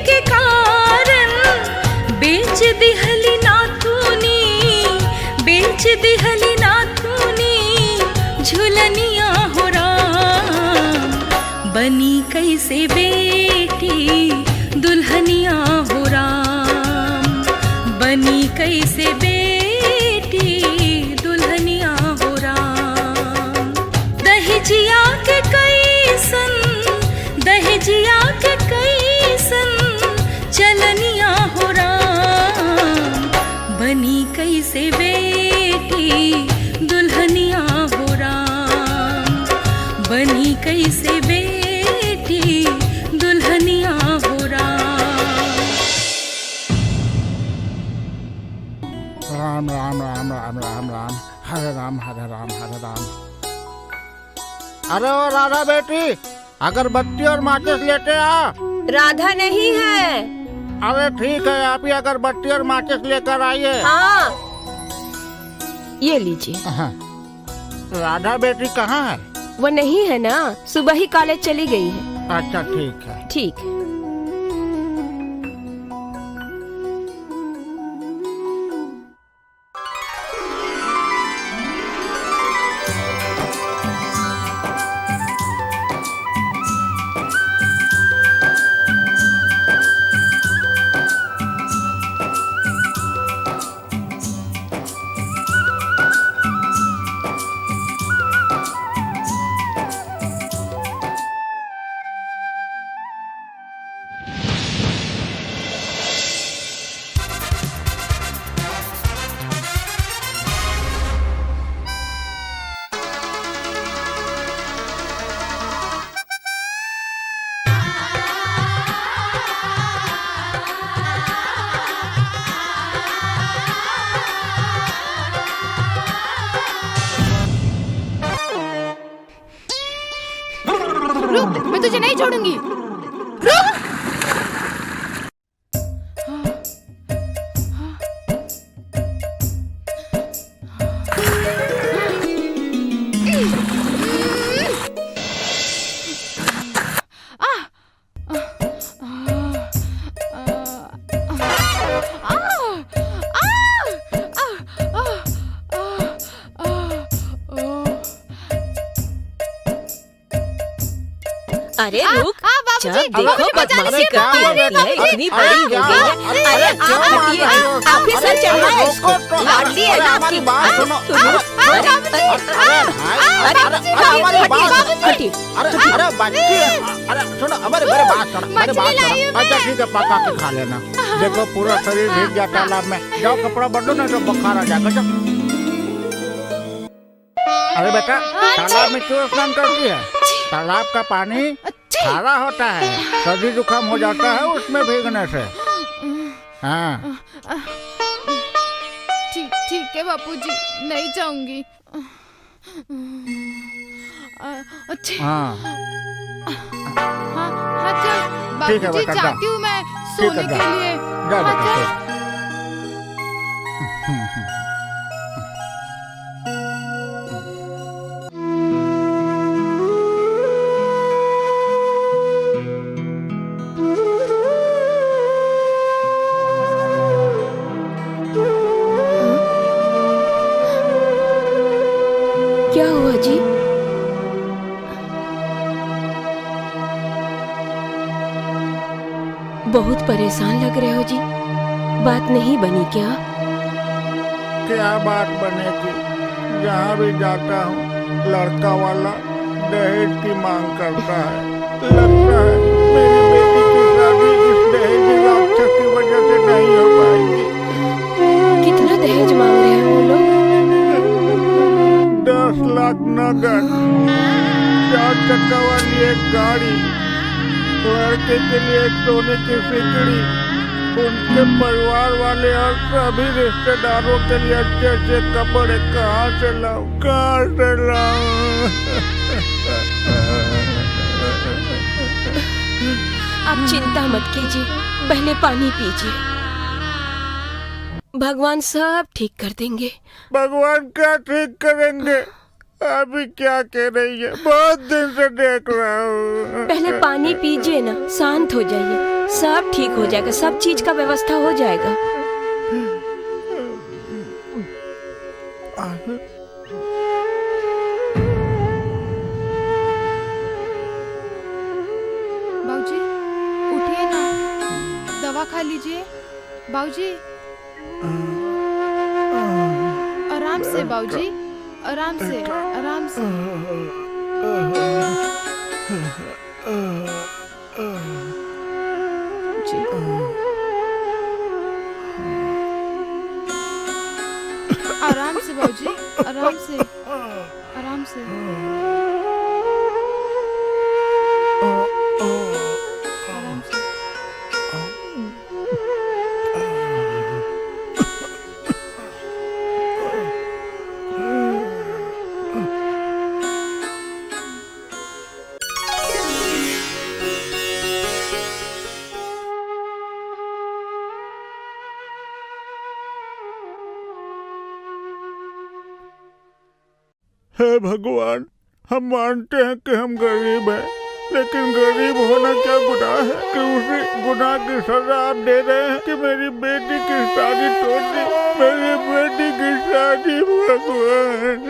के कारण बेच दिहली नाथुनी, बेच दिहली नाथुनी झुलनिया हो राम। बनी कैसे बेटी दुल्हनिया हो राम, बनी कैसे बेटी दुल्हनिया हो राम। दहेजिया के कैसन, दहेजिया के कैसन चलनिया हो राम। बनी कैसे बेटी दुल्हनिया हो राम, बनी कैसे बेटी दुल्हनिया हो राम। राम राम राम राम राम राम, हरे राम हरे राम हरे राम। अरे ओ राधा बेटी, अगरबत्ती और माचिस लेते आ। राधा नहीं है। अरे ठीक है, आप ही अगरबत्ती और माचिस लेकर आइए। हाँ, ये लीजिए। हाँ। राधा बेटी कहाँ है? वो नहीं है ना, सुबह ही कॉलेज चली गई है। अच्छा ठीक है। ठीक है। मैं तुझे नहीं छोड़ूंगी। अरे रुक, जब देखो बाबूजी, बदमाशी करती रहती है, इतनी बड़ी हो गई है। अरे आप हटिए, आप ही सर चढ़ाए इसको, लाडली है ना आपकी। हटिए। अरे बच्ची, अरे सुनो, हमारे मेरे बात सुनो, मेरे बात सुनो। अच्छा ठीक है, पका के खा लेना। देखो पूरा शरीर भीग गया तालाब में, जाओ कपड़ा बदलो ना तो बुखार आ जाएगा। जाओ। अरे बेटा, तालाब में क्यों स्नान करती है? तालाब का पानी खारा होता है, सर्दी जुकाम हो जाता है उसमें भीगने से। हाँ ठीक है बापूजी, नहीं जाऊंगी। अच्छा हाँ हाँ चल ठीक है बापूजी, बेटा, जाती हूँ मैं सोने ठीक है, के लिए। जा हाँ, बेटा, चल। क्या हुआ जी? बहुत परेशान लग रहे हो जी, बात नहीं बनी क्या? क्या बात बनेगी? जहाँ भी जाता हूँ लड़का वाला दहेज की मांग करता है। लगता है मेरी बेटी की शादी इस दहेज राक्षस की वजह से नहीं हो पाएगी। कितना दहेज मांग रहे हैं वो लोग? 10 लाख नगद, 4 चक्का वाली एक गाड़ी, लड़के के लिए एक सोने की सिकड़ी, उनके परिवार वाले और सभी रिश्तेदारों के लिए अच्छे अच्छे कपड़े कहाँ से लाऊं, कहाँ से लाऊं? आप चिंता मत कीजिए, पहले पानी पीजिए, भगवान सब ठीक कर देंगे। भगवान क्या ठीक करेंगे? अभी क्या कह रही है? बहुत दिन से देख रहा हूँ। पहले पानी पीजिए ना, शांत हो जाइए, सब ठीक हो जाएगा, सब चीज का व्यवस्था हो जाएगा। बाबूजी उठिए ना, दवा खा लीजिए। बाबूजी आराम से, बाबूजी आराम से, आराम से। जी आराम से बाबूजी, आराम से, आराम से। आराम से। हे भगवान, हम मानते हैं कि हम गरीब हैं, लेकिन गरीब होना क्या गुनाह है कि उसी गुनाह की सजा आप दे रहे हैं कि मेरी बेटी की शादी तोड़ दी। मेरी बेटी की शादी, भगवान,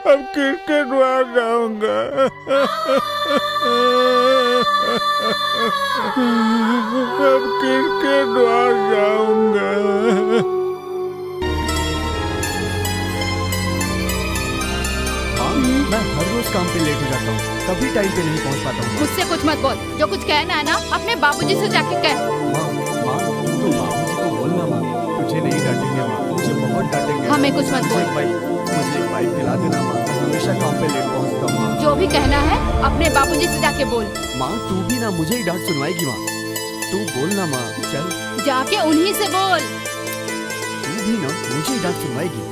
अब किसके द्वार जाऊंगा? अब किसके द्वार जाऊंगा? मैं हर रोज काम पे लेट हो जाता हूँ, कभी टाइम पे नहीं पहुँच पाता हूँ। मुझसे कुछ मत बोल, जो कुछ कहना है ना अपने बाबूजी से जाके कह। माँ, तू बाबूजी को बोलना माँ, तुझे नहीं डांटेंगे माँ, मुझे बहुत डांटेंगे। हमें कुछ मत बोल। मुझे एक बाइक दिला देना माँ, मैं हमेशा काम पे लेट पहुँचता हूँ माँ। जो भी कहना है अपने बाबूजी से जाके बोल। माँ तू भी ना मुझे ही डांट सुनवाएगी माँ, तू बोलना माँ, चल। जाके उन्हीं से बोल। तू भी ना मुझे ही डांट सुनवाएगी।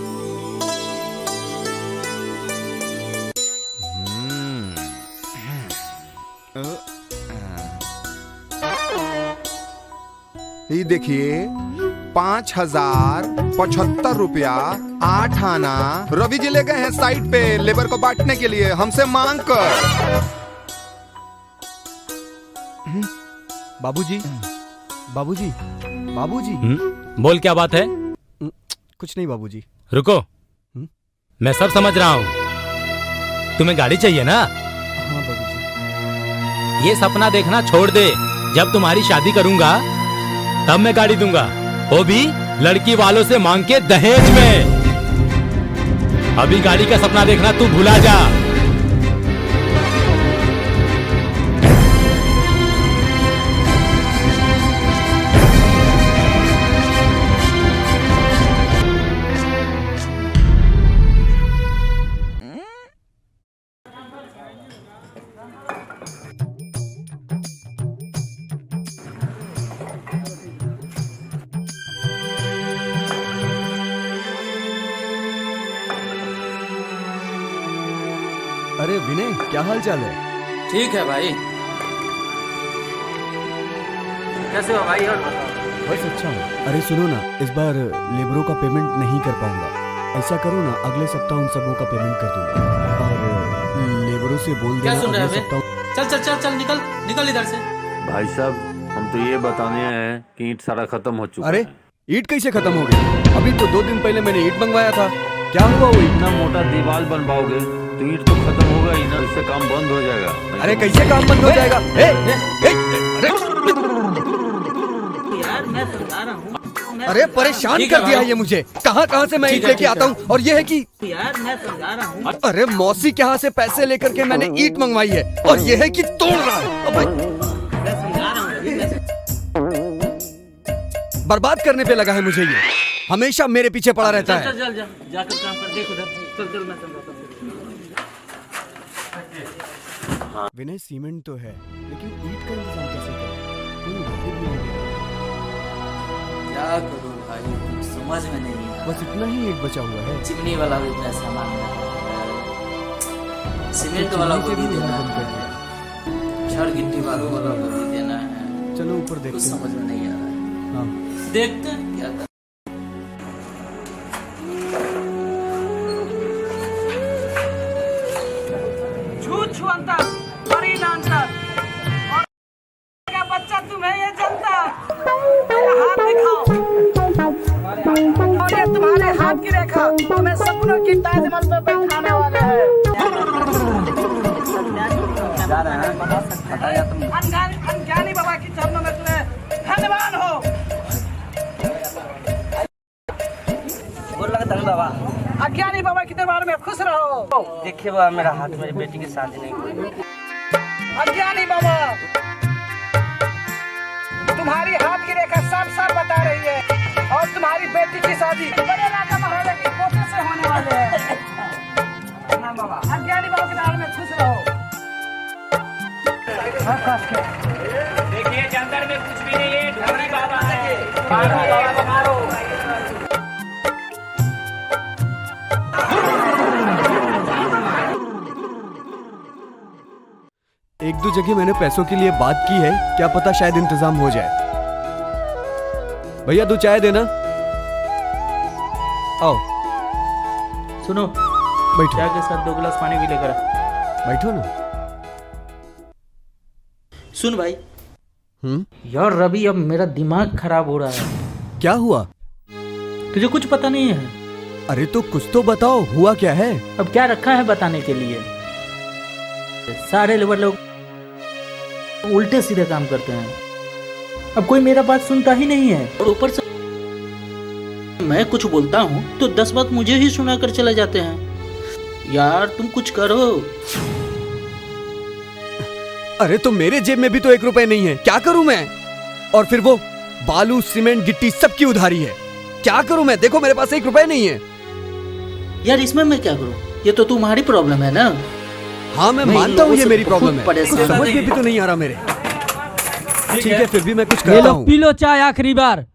ये देखिए 5,075 रुपया 8 आना रवि जी ले गए हैं साइट पे लेबर को बांटने के लिए हमसे मांग कर। बाबूजी, बाबूजी, बाबूजी। बोल, क्या बात है? कुछ नहीं बाबूजी। रुको, मैं सब समझ रहा हूँ। तुम्हें गाड़ी चाहिए ना? हाँ बाबूजी। ये सपना देखना छोड़ दे। जब तुम्हारी शादी करूंगा तब मैं गाड़ी दूंगा, वो भी लड़की वालों से मांग के दहेज में। अभी गाड़ी का सपना देखना तू भुला जा। अरे विनय, क्या हाल चाल है? ठीक है भाई। कैसे हो भाई? और बताओ। बस अच्छा हूँ। अरे सुनो ना, इस बार लेबरों का पेमेंट नहीं कर पाऊंगा। ऐसा करो ना, अगले सप्ताह उन सबों का पेमेंट कर दूंगा और लेबरों से बोल देना अगले सप्ताह। चल चल चल चल, निकल निकल इधर से। भाई साहब, हम तो ये बताने हैं कि ईंट सारा खत्म हो चुका है। अरे ईंट कैसे खत्म हो गई? अभी तो 2 दिन पहले मैंने ईंट मंगवाया था। क्या हुआ? वो इतना मोटा दीवार बनवाओगे तो ईंट तो खत्म होगा ही ना, इससे काम बंद हो जाएगा। अरे कैसे काम बंद हो जाएगा? अरे परेशान कर दिया ये मुझे। कहाँ से मैं ईंट लेके आता हूँ और ये है कि यार मैं समझा रहा हूँ। अरे मौसी के यहाँ से पैसे लेकर के मैंने ईंट मंगवाई है और ये है कि तोड़ रहा है। मैं समझा रहा हूँ। बर्बाद करने पे लगा है मुझे ये, हमेशा मेरे पीछे पड़ा रहता है। चल जाकर काम कर, देख उधर। चल मैं समझाता हूँ। विनय, सीमेंट तो है लेकिन ईंट का इंतजाम कैसे करें? कोई उधारी भी नहीं दे रहा। क्या करूँ भाई, समझ में नहीं आ रहा। बस इतना ही ईंट बचा हुआ है। चिमनी वाला भी पैसा मांग रहा है, सीमेंट वाला को भी देना है, छड़ गिट्टी वालों वाला को भी देना है। चलो ऊपर देखते कुछ हैं। समझ में नहीं आ रहा है। हाँ देखते हैं क्या कर। ताजमहल पे बैठाने वाले हैं। जा रहे हैं, बताया तुम। अनजानी बाबा की चरणों में तुम्हें धन्यवाद हो। बोल लगा धन बाबा। अज्ञानी बाबा के दरबार में खुश रहो। देखिए बाबा, मेरा हाथ मेरी बेटी की शादी नहीं हुई। अज्ञानी बाबा, तुम्हारी हाथ की रेखा साफ साफ बता रही है और तुम्हारी बेटी की शादी बड़े राजा महाराजा की पोते से होने वाले हैं। प्रणाम बाबा। अज्ञानी बाबा के दरबार में खुश रहो। देखिए जंगल में कुछ भी नहीं है, ढोरी बाबा है। मारो बाबा को मारो। एक दो जगह मैंने पैसों के लिए बात की है, क्या पता शायद इंतजाम हो जाए। भैया 2 चाय देना। आओ सुनो, बैठो। चाय के साथ 2 गिलास पानी भी लेकर आ। बैठो ना। सुन भाई, यार रवि, अब मेरा दिमाग खराब हो रहा है। क्या हुआ? तुझे कुछ पता नहीं है? अरे तो कुछ तो बताओ, हुआ क्या है? अब क्या रखा है बताने के लिए? सारे लेबर लोग उल्टे सीधे काम करते हैं। अब कोई मेरा बात सुनता ही नहीं है, और ऊपर से मैं कुछ बोलता हूँ तो 10 बात मुझे ही सुना कर चले जाते हैं। यार तुम कुछ करो। अरे तो मेरे जेब में भी तो 1 रुपए नहीं है, क्या करूं मैं? और फिर वो बालू सीमेंट गिट्टी सबकी उधारी है, क्या करूं मैं? देखो मेरे पास 1 रुपए नहीं है। यार इसमें मैं क्या करूं? ये तो तुम्हारी प्रॉब्लम है ना। हाँ मैं मानता हूँ ये मेरी प्रॉब्लम है, परेशान समझ में भी तो नहीं आ रहा मेरे। ठीक है फिर भी मैं कुछ करता हूँ। पी लो चाय आखिरी बार,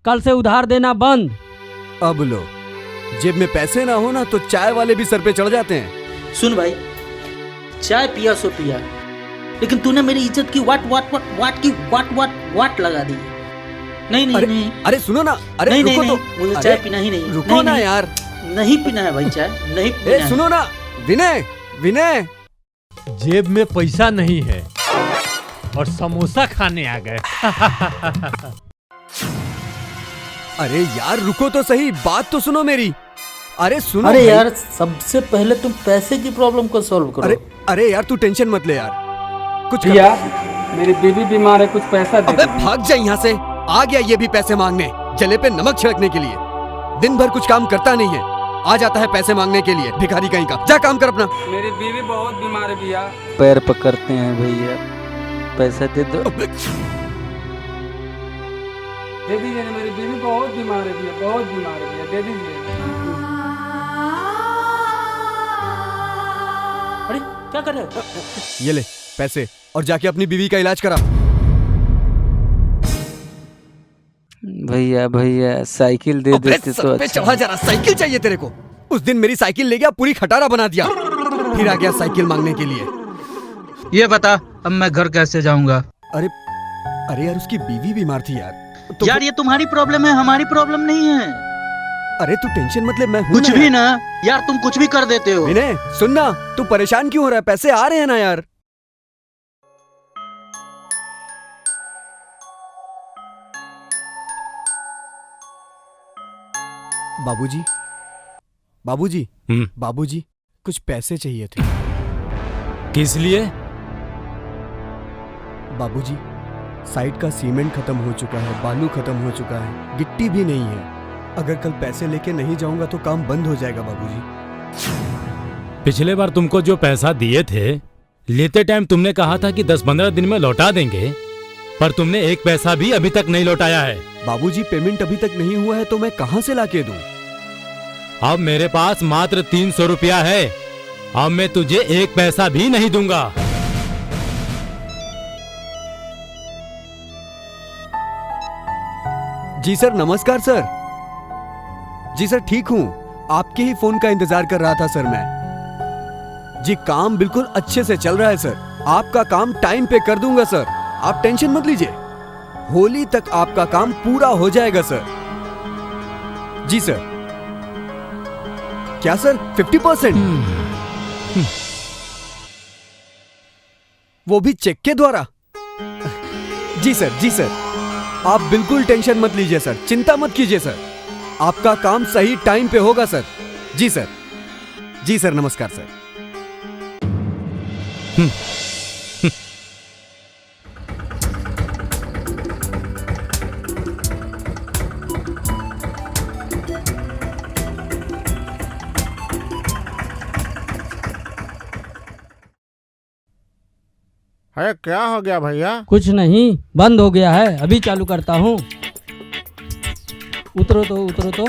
कल से उधार देना बंद। अब लो, जेब में पैसे ना हो ना तो चाय वाले भी सर पे चढ़ जाते हैं। सुन भाई, चाय पिया सो पिया, लेकिन तूने मेरी इज्जत की वाट लगा दी। नहीं नहीं नहीं। अरे सुनो ना, अरे नहीं रुको नहीं, तो। मुझे चाय पीना ही नहीं। रुको ना यार। नहीं पीना है भाई चाय, नहीं पीना है। सुनो ना विनय, विनय। जेब में पैसा नहीं है और समोसा खाने आ गए। अरे यार रुको तो सही, बात तो सुनो मेरी। अरे सुनो। अरे यार सबसे पहले तुम पैसे की प्रॉब्लम को सॉल्व करो। अरे यार तू टेंशन मत ले यार, कुछ भैया मेरी बीवी बीमार है, कुछ पैसा दे। अबे भाग जा यहाँ से। आ गया ये भी पैसे मांगने, जले पे नमक छिड़कने के लिए। दिन भर कुछ काम करता नहीं है, आ जाता है पैसे मांगने के लिए, भिखारी कहीं का। जा काम कर अपना। मेरी बीवी बहुत बीमार है भैया। पैर पकड़ते हैं भैया, पैसा दे दो। दे दीजिए ना, मेरी बीवी बहुत बीमार है भैया, बहुत बीमार है भैया, दे दीजिए। अरे क्या कर रहे हो? ये ले पैसे और जाके अपनी बीवी का इलाज करा। भैया भैया साइकिल दे देते तो अच्छा। चढ़ा जरा, साइकिल चाहिए तेरे को? उस दिन मेरी साइकिल ले गया, पूरी खटारा बना दिया, फिर आ गया साइकिल मांगने के लिए। ये बता अब मैं घर कैसे जाऊंगा? अरे अरे यार उसकी बीवी बीमार थी यार। तो यार ये तुम्हारी प्रॉब्लम है, हमारी प्रॉब्लम नहीं है। अरे तू टेंशन मत ले, मैं हूं कुछ भी ना यार, तुम कुछ भी कर देते हो। विनय सुन ना, तू परेशान क्यों हो रहा है? पैसे आ रहे हैं ना यार। बाबूजी, बाबूजी, बाबूजी कुछ पैसे चाहिए थे। किस लिए? बाबूजी साइट का सीमेंट खत्म हो चुका है, बालू खत्म हो चुका है, गिट्टी भी नहीं है। अगर कल पैसे लेके नहीं जाऊंगा तो काम बंद हो जाएगा बाबूजी। पिछले बार तुमको जो पैसा दिए थे, लेते टाइम तुमने कहा था कि 10-15 दिन में लौटा देंगे, पर तुमने 1 पैसा भी अभी तक नहीं लौटाया है। बाबूजी पेमेंट अभी तक नहीं हुआ है तो मैं कहां से लाके दूं? अब मेरे पास मात्र 300 रुपया है, अब मैं तुझे 1 पैसा भी नहीं दूंगा। जी सर, नमस्कार सर। जी सर ठीक हूँ, आपके ही फोन का इंतजार कर रहा था सर मैं। जी काम बिल्कुल अच्छे से चल रहा है सर, आपका काम टाइम पे कर दूंगा सर, आप टेंशन मत लीजिए। होली तक आपका काम पूरा हो जाएगा सर। जी सर। क्या सर 50%? वो भी चेक के द्वारा? जी सर, जी सर, आप बिल्कुल टेंशन मत लीजिए सर, चिंता मत कीजिए सर, आपका काम सही टाइम पे होगा सर। जी सर, जी सर, नमस्कार सर। अरे क्या हो गया भैया? कुछ नहीं, बंद हो गया है, अभी चालू करता हूँ। उतरो तो, उतरो तो।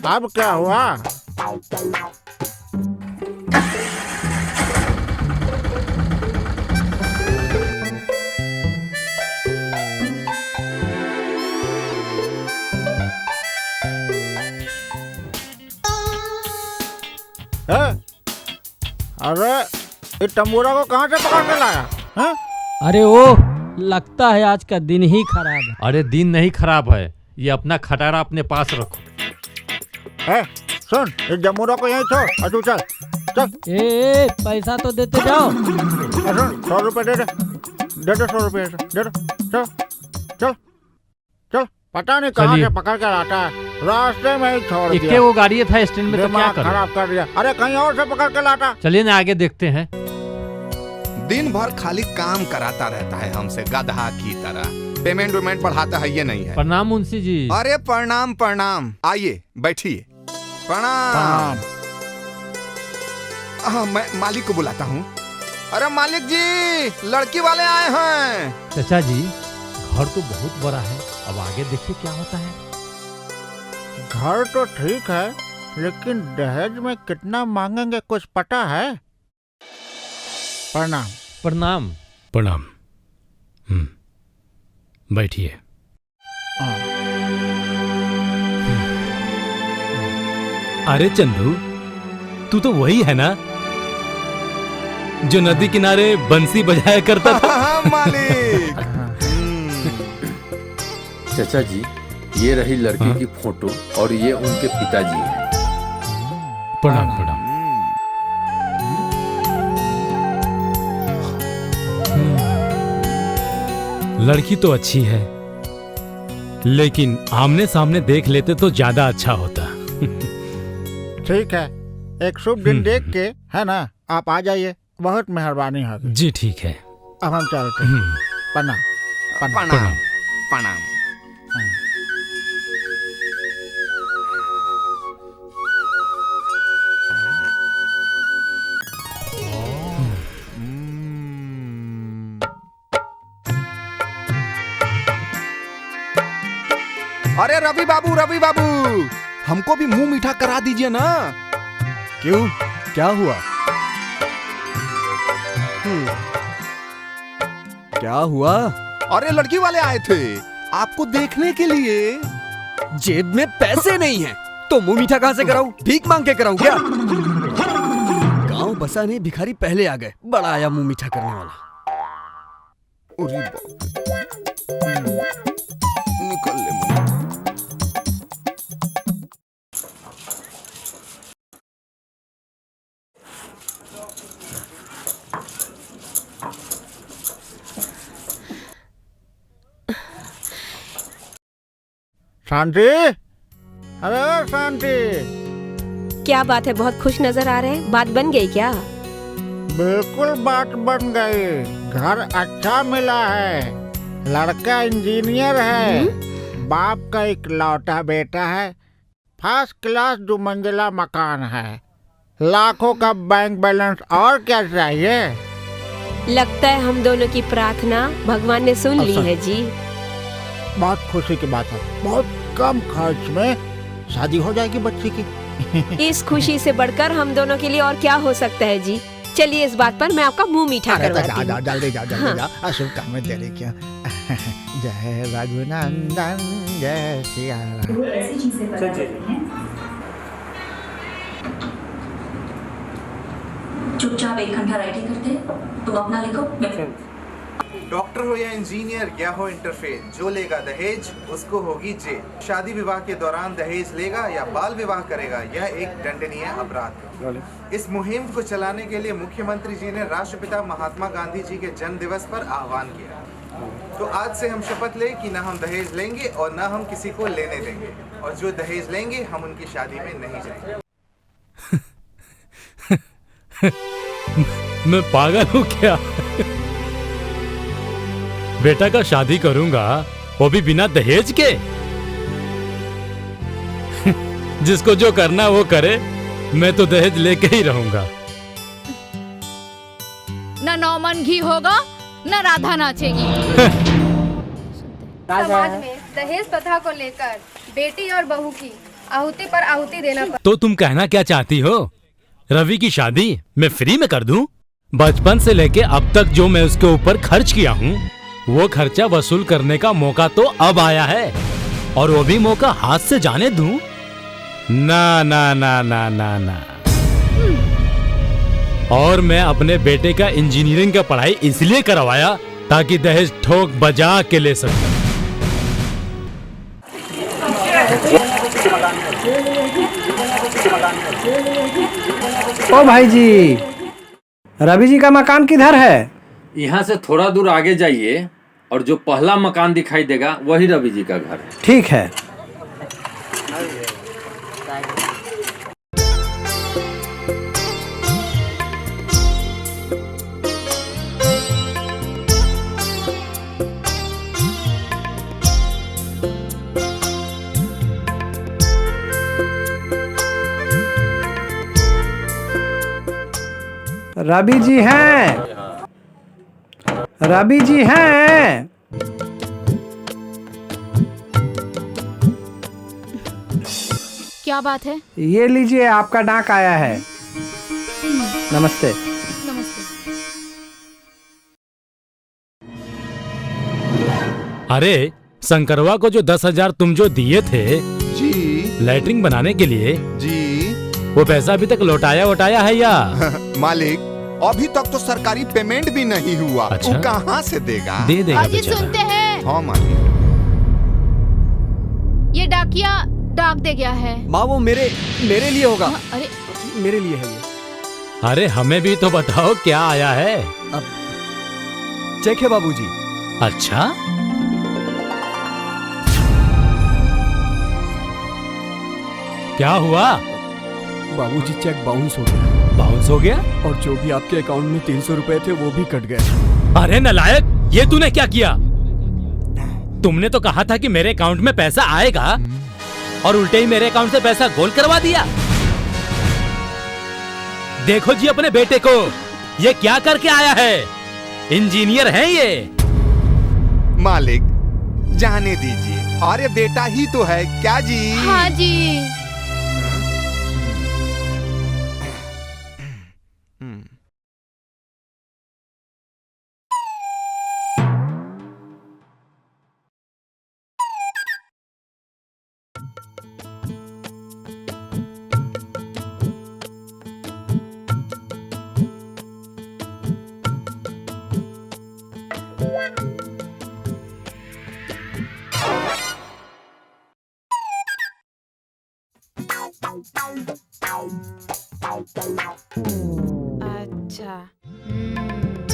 अब क्या हुआ? अरे इस तंबूरा को कहाँ से पकड़ के लाया? है? अरे ओ, लगता है आज का दिन ही खराब है। अरे दिन नहीं खराब है, ये अपना खटारा अपने पास रखो। सुन, इस जमूरा को यहीं छोड़ और तू चल चल। ए, पैसा तो देते जाओ। सुन, 100 रुपए दे दे 100 रुपए दे दो। चल चल चल। पता नहीं कहाँ से पकड़ कर आता है, रास्ते में ही छोड़ दिया। वो गाड़ी था स्टैंड में, तो क्या करूं? खराब कर दिया। अरे कहीं और से पकड़ के लाता। चलिए ना आगे देखते हैं। दिन भर खाली काम कराता रहता है हमसे गधा की तरह। पेमेंट वेमेंट बढ़ाता है ये नहीं है। प्रणाम मुंशी जी। अरे प्रणाम प्रणाम, आइए बैठिए। प्रणाम। मैं मालिक को बुलाता हूँ। अरे मालिक जी, लड़की वाले आए हैं। चाचा जी, घर तो बहुत बड़ा है, अब आगे देखिए क्या होता है। घर तो ठीक है, लेकिन दहेज में कितना मांगेंगे कुछ पता है? प्रणाम। प्रणाम। प्रणाम। बैठिए। अरे चंदू, तू तो वही है ना जो नदी किनारे बंसी बजाया करता था? हाँ, मालिक। चाचा जी, ये रही लड़की की फोटो और ये उनके पिताजी हैं। प्रणाम प्रणाम। लड़की तो अच्छी है, लेकिन आमने सामने देख लेते तो ज्यादा अच्छा होता। ठीक है, एक शुभ दिन देख के, है ना, आप आ जाइए, बहुत मेहरबानी होगी। जी ठीक है, अब हम चलते हैं। प्रणाम प्रणाम प्रणाम। अरे रवि बाबू, रवि बाबू, हमको भी मुंह मीठा करा दीजिए ना। क्यों, क्या हुआ? क्या हुआ? अरे लड़की वाले आए थे आपको देखने के लिए। जेब में पैसे नहीं है तो मुंह मीठा कहाँ से कराऊं? भीख मांग के कराऊं क्या? गांव बसा नहीं, भिखारी पहले आ गए, बड़ा आया मुंह मीठा करने वाला। अरे बाप, निकल ले मुंह। शांति, अरे शांति। क्या बात है, बहुत खुश नजर आ रहे हैं, बात बन गई क्या? बिल्कुल बात बन गई, घर अच्छा मिला है, लड़का इंजीनियर है, बाप का इकलौता बेटा है, फर्स्ट क्लास 2 मंजिला मकान है, लाखों का बैंक बैलेंस, और क्या चाहिए? लगता है हम दोनों की प्रार्थना भगवान ने सुन ली है जी। बहुत खुशी की बात है, बहुत कम खर्च में शादी हो जाएगी बच्ची की। इस खुशी से बढ़कर हम दोनों के लिए और क्या हो सकता है जी। चलिए इस बात पर मैं आपका मुंह मीठा करवाती हूँ। जल्दी जाओ, जल्दी जाओ, अशुभ काम में देरी क्यों। जय रघुनंदन जय सिया राम। चुपचाप 1 घंटा राइटिंग करते, तुम अपना लिखो। डॉक्टर हो या इंजीनियर या हो इंटरफेस, जो लेगा दहेज उसको होगी जेल। शादी विवाह के दौरान दहेज लेगा या बाल विवाह करेगा, यह एक दंडनीय अपराध है। इस मुहिम को चलाने के लिए मुख्यमंत्री जी ने राष्ट्रपिता महात्मा गांधी जी के जन्म दिवस पर आह्वान किया। तो आज से हम शपथ लें कि न हम दहेज लेंगे और न हम किसी को लेने देंगे, और जो दहेज लेंगे हम उनकी शादी में नहीं जाएंगे। मैं पागल हूँ क्या? बेटा का शादी करूंगा, वो भी बिना दहेज के। जिसको जो करना वो करे, मैं तो दहेज लेके ही रहूंगा। न 9 मन घी होगा, न राधा नाचेगी। समाज में दहेज प्रथा को लेकर बेटी और बहू की आहुति पर आहुति देना तो तुम कहना क्या चाहती हो? रवि की शादी मैं फ्री में कर दूं? बचपन से लेके अब तक जो मैं उसके ऊपर खर्च किया हूँ, वो खर्चा वसूल करने का मौका तो अब आया है, और वो भी मौका हाथ से जाने दूं? ना ना ना ना ना ना। और मैं अपने बेटे का इंजीनियरिंग का पढ़ाई इसलिए करवाया ताकि दहेज ठोक बजा के ले सकूं। ओ भाई जी, रवि जी का मकान किधर है? यहाँ से थोड़ा दूर आगे जाइए और जो पहला मकान दिखाई देगा वही रवि जी का घर है। ठीक है। रवि जी हैं, रवि जी हैं। क्या बात है? ये लीजिए, आपका डाक आया है। नमस्ते। नमस्ते। अरे शंकरवा को जो 10,000 तुम जो दिए थे जी लैट्रिन बनाने के लिए, जी वो पैसा अभी तक लौटाया है या? मालिक, अभी तक तो सरकारी पेमेंट भी नहीं हुआ। अच्छा? वो कहाँ से देगा? दे देगा अजी बेचारा। सुनते हैं, हाँ मालिक। ये डाकिया डाक दे गया है। माँ वो मेरे लिए होगा। अरे मेरे लिए है ये। अरे हमें भी तो बताओ क्या आया है। अब चेक है बाबूजी। अच्छा, क्या हुआ? बाबूजी चेक बाउंस हो गया। बाउंस हो गया? और जो भी आपके अकाउंट में 300 रुपए थे वो भी कट गए। अरे नालायक, ये तूने क्या किया? तुमने तो कहा था कि मेरे अकाउंट में पैसा आएगा और उल्टे ही मेरे अकाउंट से पैसा गोल करवा दिया। देखो जी अपने बेटे को, ये क्या करके आया है? इंजीनियर है ये। मालिक जाने दीजिए, अरे बेटा ही तो है क्या जी? हाँ जी। अच्छा।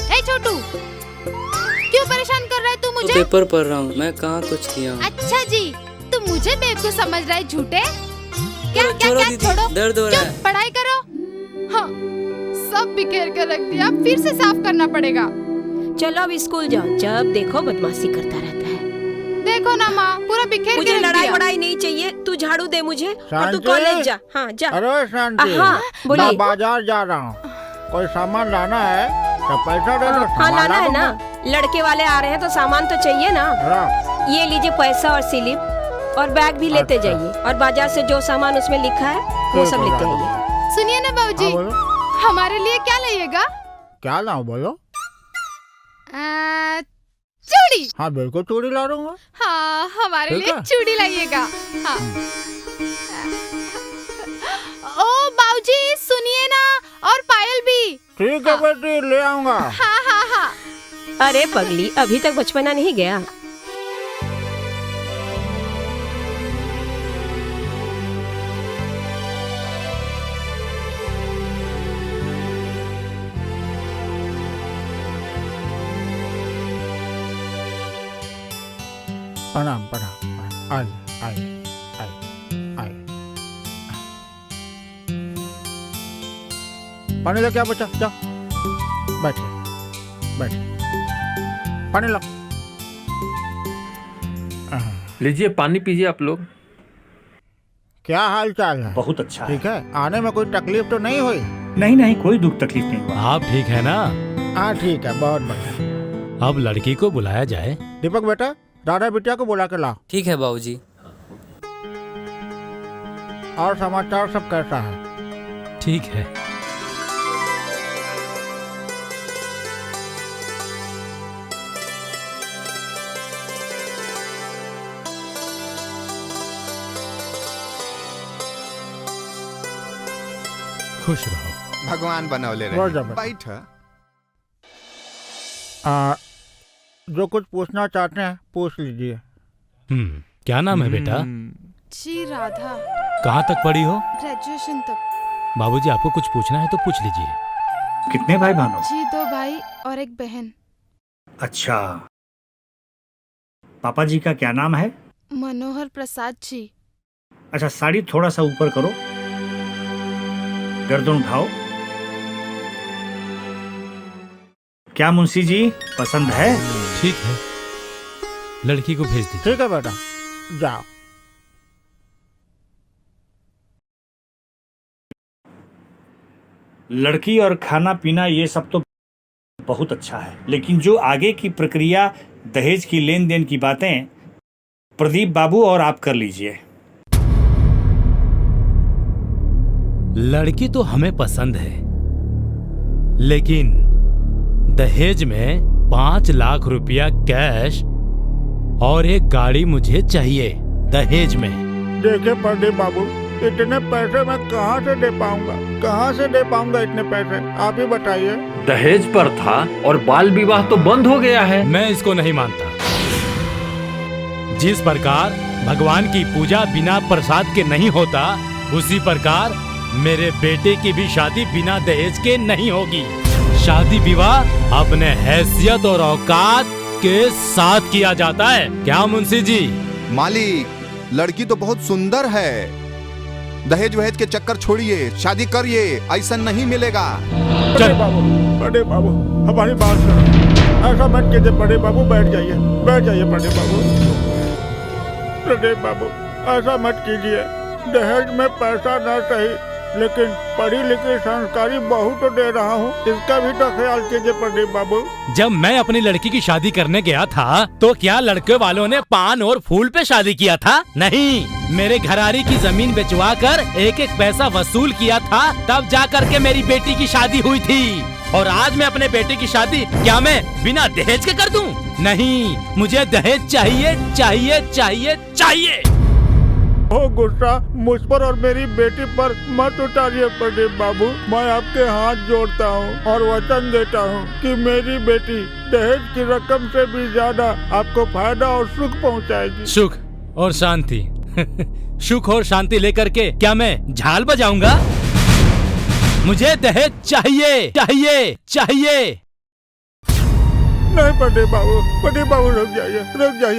ए छोटू, क्यों परेशान कर रहा है तू मुझे? पेपर पढ़ रहा हूँ, मैं कहाँ कुछ किया हूँ। अच्छा जी, तू मुझे बेवकूफ समझ रहा है झूठे? क्या क्या छोड़ो क्या दीदी, छोड़ो, दर्द हो रहा है। पढ़ाई करो। हाँ, सब बिखेर कर रख दिया, फिर से साफ करना पड़ेगा। चलो अब स्कूल जाओ, जब देखो बदमाशी करता रहता है। देखो ना माँ, पूरा बिखेर के मुझे रख लड़ाई दिया। वड़ाई नहीं चाहिए, तू झाड़ू दे मुझे और तू शांति? कॉलेज जा। हाँ जा। अरे शांति, हाँ बोलिए। मैं बाजार जा रहा हूँ, कोई सामान लाना है तो पैसा दे दो। हाँ लाना है ना, लड़के वाले आ रहे हैं तो सामान तो चाहिए ना। ये लीजिए पैसा और स्लिप और बैग भी लेते जाइए, और बाजार से जो सामान उसमें लिखा है वो सब लेते आइए। सुनिए ना बाबूजी, हमारे लिए क्या लाइएगा? क्या लाऊं बोलो? चूड़ी। हाँ बिल्कुल चूड़ी ला दूंगा। हाँ हमारे ठीक लिए है। चूड़ी लाइएगा। हाँ। ओ बाबूजी सुनिए ना, और पायल भी। ठीक है बेटी, ले आऊंगा। हाँ हाँ हाँ। अरे पगली, अभी तक बचपना नहीं गया। प्रणाम प्रणाम। आइए आइए आइए। पानी लेके आ बच्चा, जाओ बैठिए बैठिए, पानी लो। लीजिए पानी पीजिए आप लोग। क्या हाल चाल है? बहुत अच्छा है। ठीक है, आने में कोई तकलीफ तो नहीं हुई? नहीं नहीं, कोई दुख तकलीफ नहीं हुआ। आप ठीक है ना? हाँ ठीक है, बहुत बढ़िया। अब लड़की को बुलाया जाए। दीपक बेटा, दादा बिटिया को बुला के लाओ। ठीक है बाबूजी। और समाचार सब कैसा है? ठीक है। खुश रहो। भगवान बनौले बहुत रहे। जबरदस्त। बैठ। जो कुछ पूछना चाहते हैं पूछ लीजिए। क्या नाम है बेटा? जी राधा। कहाँ तक पढ़ी हो? ग्रेजुएशन तक। बाबूजी आपको कुछ पूछना है तो पूछ लीजिए। कितने भाई बहन हो? जी 2 भाई और 1 बहन। अच्छा, पापा जी का क्या नाम है? मनोहर प्रसाद जी। अच्छा, साड़ी थोड़ा सा ऊपर करो, गर्दन उठाओ। क्या मुंशी जी पसंद है? ठीक है, लड़की को भेज दीजिए। ठीक है बेटा, जाओ। लड़की और खाना पीना ये सब तो बहुत अच्छा है, लेकिन जो आगे की प्रक्रिया, दहेज की लेन देन की बातें प्रदीप बाबू और आप कर लीजिए। लड़की तो हमें पसंद है, लेकिन दहेज में 5 लाख रुपया कैश और एक गाड़ी मुझे चाहिए दहेज में। देखिए प्रदीप बाबू, इतने पैसे मैं कहाँ से दे पाऊंगा? कहाँ से दे पाऊंगा इतने पैसे? आप ही बताइए। दहेज पर था और बाल विवाह तो बंद हो गया है। मैं इसको नहीं मानता। जिस प्रकार भगवान की पूजा बिना प्रसाद के नहीं होता, उसी प्रकार मेरे बेटे की भी शादी बिना दहेज के नहीं होगी। शादी विवाह अपने हैसियत और औकात के साथ किया जाता है। क्या मुंशी जी? मालिक, लड़की तो बहुत सुंदर है। दहेज वहेज के चक्कर छोड़िए, शादी करिए, ऐसा नहीं मिलेगा। बड़े बाबू हमारी बात सुनो, ऐसा मत कीजिए बड़े बाबू, बैठ जाइए बड़े बाबू। बड़े बाबू ऐसा मत कीजिए, दहेज में पैसा न सही, लेकिन पढ़ी लिखी संस्कारी बहू तो दे रहा हूँ, इसका भी तो ख्याल कीजिए प्रदीप बाबू। जब मैं अपनी लड़की की शादी करने गया था तो क्या लड़के वालों ने पान और फूल पे शादी किया था? नहीं, मेरे घरारी की जमीन बेचवा कर एक एक पैसा वसूल किया था, तब जाकर के मेरी बेटी की शादी हुई थी। और आज मैं अपने बेटे की शादी क्या मैं बिना दहेज के कर दूं? नहीं, मुझे दहेज चाहिए चाहिए चाहिए चाहिए। ओ गुस्सा मुझ पर और मेरी बेटी पर मत उतारिए प्रदीप बाबू। मैं आपके हाथ जोड़ता हूँ और वचन देता हूँ कि मेरी बेटी दहेज की रकम से भी ज्यादा आपको फायदा और सुख पहुँचाएगी। सुख और शांति सुख और शांति लेकर के क्या मैं झाल बजाऊंगा? मुझे दहेज चाहिए चाहिए चाहिए। नहीं प्रदीप बाबू रुक जाइए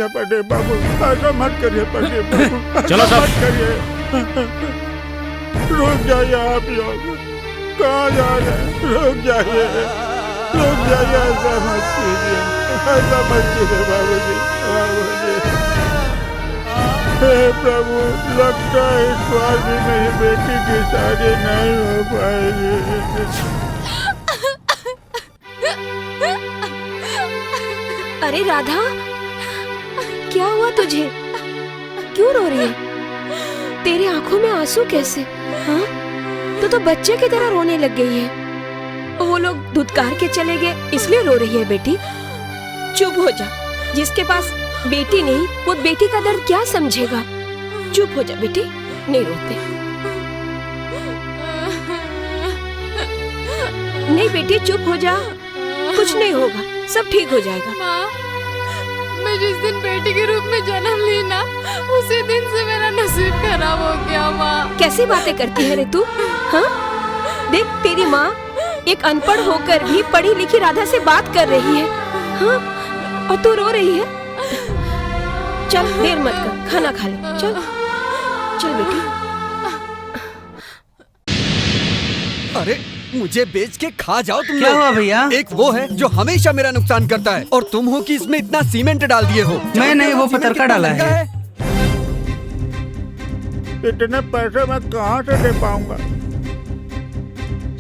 प्रदीप बाबू, ऐसा मत करिए प्रदीप बाबू। चलो सब मत करिए, रुक जाइए आप लोग, कहाँ जा रहे हैं? रुक जाइए, ऐसा मत कीजिए बाबूजी। हे प्रभु, लगता है इस बार भी मेरी बेटी की शादी नहीं हो पाएगी। अरे राधा, क्या हुआ तुझे? क्यों रो रही है? तेरी आंखों में आंसू कैसे? हाँ, तो बच्चे की तरह रोने लग गई है। वो लोग धुतकार के चले गए इसलिए रो रही है बेटी। चुप हो जा, जिसके पास बेटी नहीं वो बेटी का दर्द क्या समझेगा? चुप हो जा बेटी, नहीं रोते। नहीं बेटी, चुप हो जा, कुछ नहीं होगा, सब ठीक हो जाएगा। माँ, मैं जिस दिन बेटी के रूप में जन्म ली ना, उसी दिन से मेरा नसीब खराब हो गया माँ। कैसी बातें करती है रे तू? हाँ, देख तेरी माँ एक अनपढ़ होकर भी पढ़ी लिखी राधा से बात कर रही है, हाँ, और तू रो रही है। चल देर मत कर, खाना खा ले, चल चल बेटी। अरे मुझे बेच के खा जाओ तुम। क्या हुआ भैया? एक वो है जो हमेशा मेरा नुकसान करता है, और तुम हो कि इसमें इतना सीमेंट डाल दिए हो। मैं नहीं, वो पतरका डाला है। इतने पैसे मैं कहाँ से दे पाऊंगा?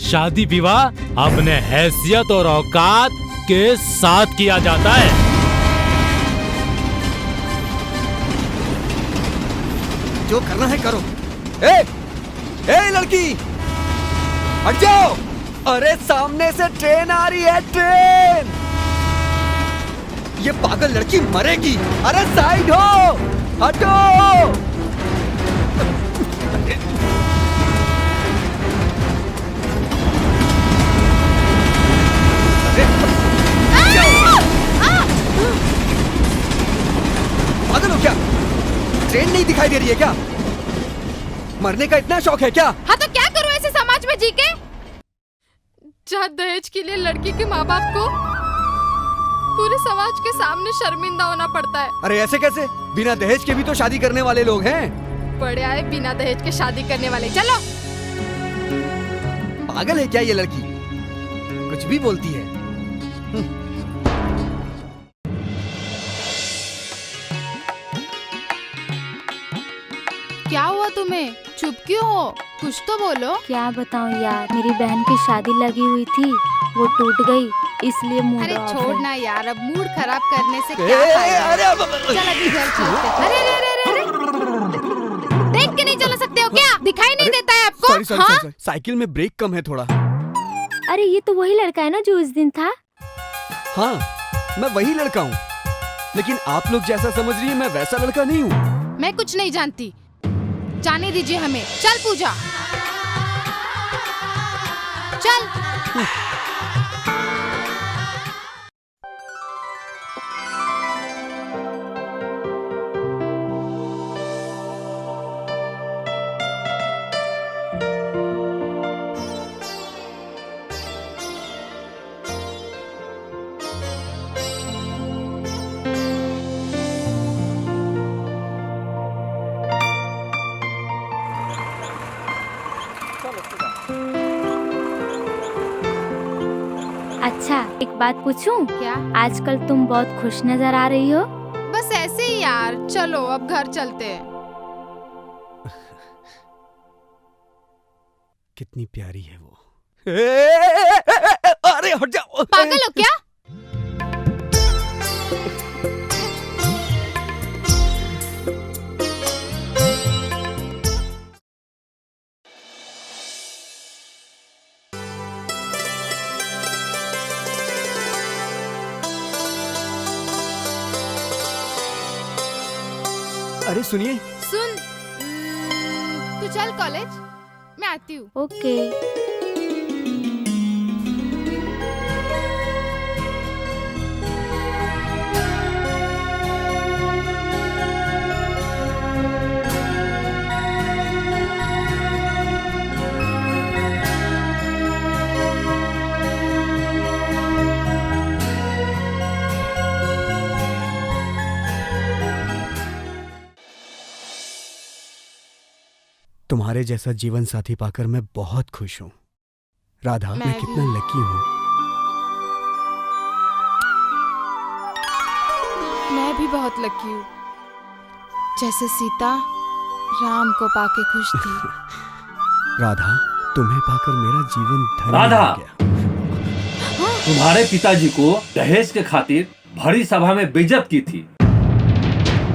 शादी विवाह अपने हैसियत और औकात के साथ किया जाता है। जो करना है करो। ए लड़की, हट जाओ। अरे सामने से ट्रेन आ रही है, ट्रेन। ये पागल लड़की मरेगी। अरे साइड हो, हटो। पागल हो क्या? ट्रेन नहीं दिखाई दे रही है क्या? मरने का इतना शौक है क्या? हाँ तो क्या करूँ ऐसे समाज में जी के? जहाँ दहेज के लिए लड़की के माँ बाप को पूरे समाज के सामने शर्मिंदा होना पड़ता है। अरे ऐसे कैसे? बिना दहेज के भी तो शादी करने वाले लोग हैं। बड़े आए बिना दहेज के शादी करने वाले। चलो। पागल है क्या ये लड़की? कुछ भी बोलती है। क्या हुआ तुम्हें? चुप क्यों हो? कुछ तो बोलो। क्या बताऊं यार, मेरी बहन की शादी लगी हुई थी, वो टूट गई, इसलिए मूड अरे ऑफ छोड़ है। ना यार, अब मूड खराब करने से क्या फायदा? चल अभी घर चलते। अरे देख के नहीं चला सकते हो क्या? दिखाई नहीं देता है आपको? सॉरी, साइकिल में ब्रेक कम है थोड़ा। अरे ये तो वही लड़का है ना जो उस दिन था। हाँ, मैं वही लड़का हूँ, लेकिन आप लोग जैसा समझ रही है मैं वैसा लड़का नहीं हूँ। मैं कुछ नहीं जानती, जाने दीजिए हमें। चल पूजा, चल। अच्छा एक बात पूछूं? क्या? आजकल तुम बहुत खुश नजर आ रही हो। बस ऐसे ही यार। चलो अब घर चलते हैं। कितनी प्यारी है वो। अरे हट जाओ। पागल हो क्या? अरे सुनिए। सुन, तू चल कॉलेज, मैं आती हूँ। ओके। तुम्हारे जैसा जीवन साथी पाकर मैं बहुत खुश हूँ राधा। मैं कितना लकी हूँ। मैं भी बहुत लकी हूँ, जैसे सीता राम को पाके खुश थी। राधा, तुम्हें पाकर मेरा जीवन धन्य राधा, हो गया। तुम्हारे पिताजी को दहेज के खातिर भरी सभा में बेइज्जत की थी,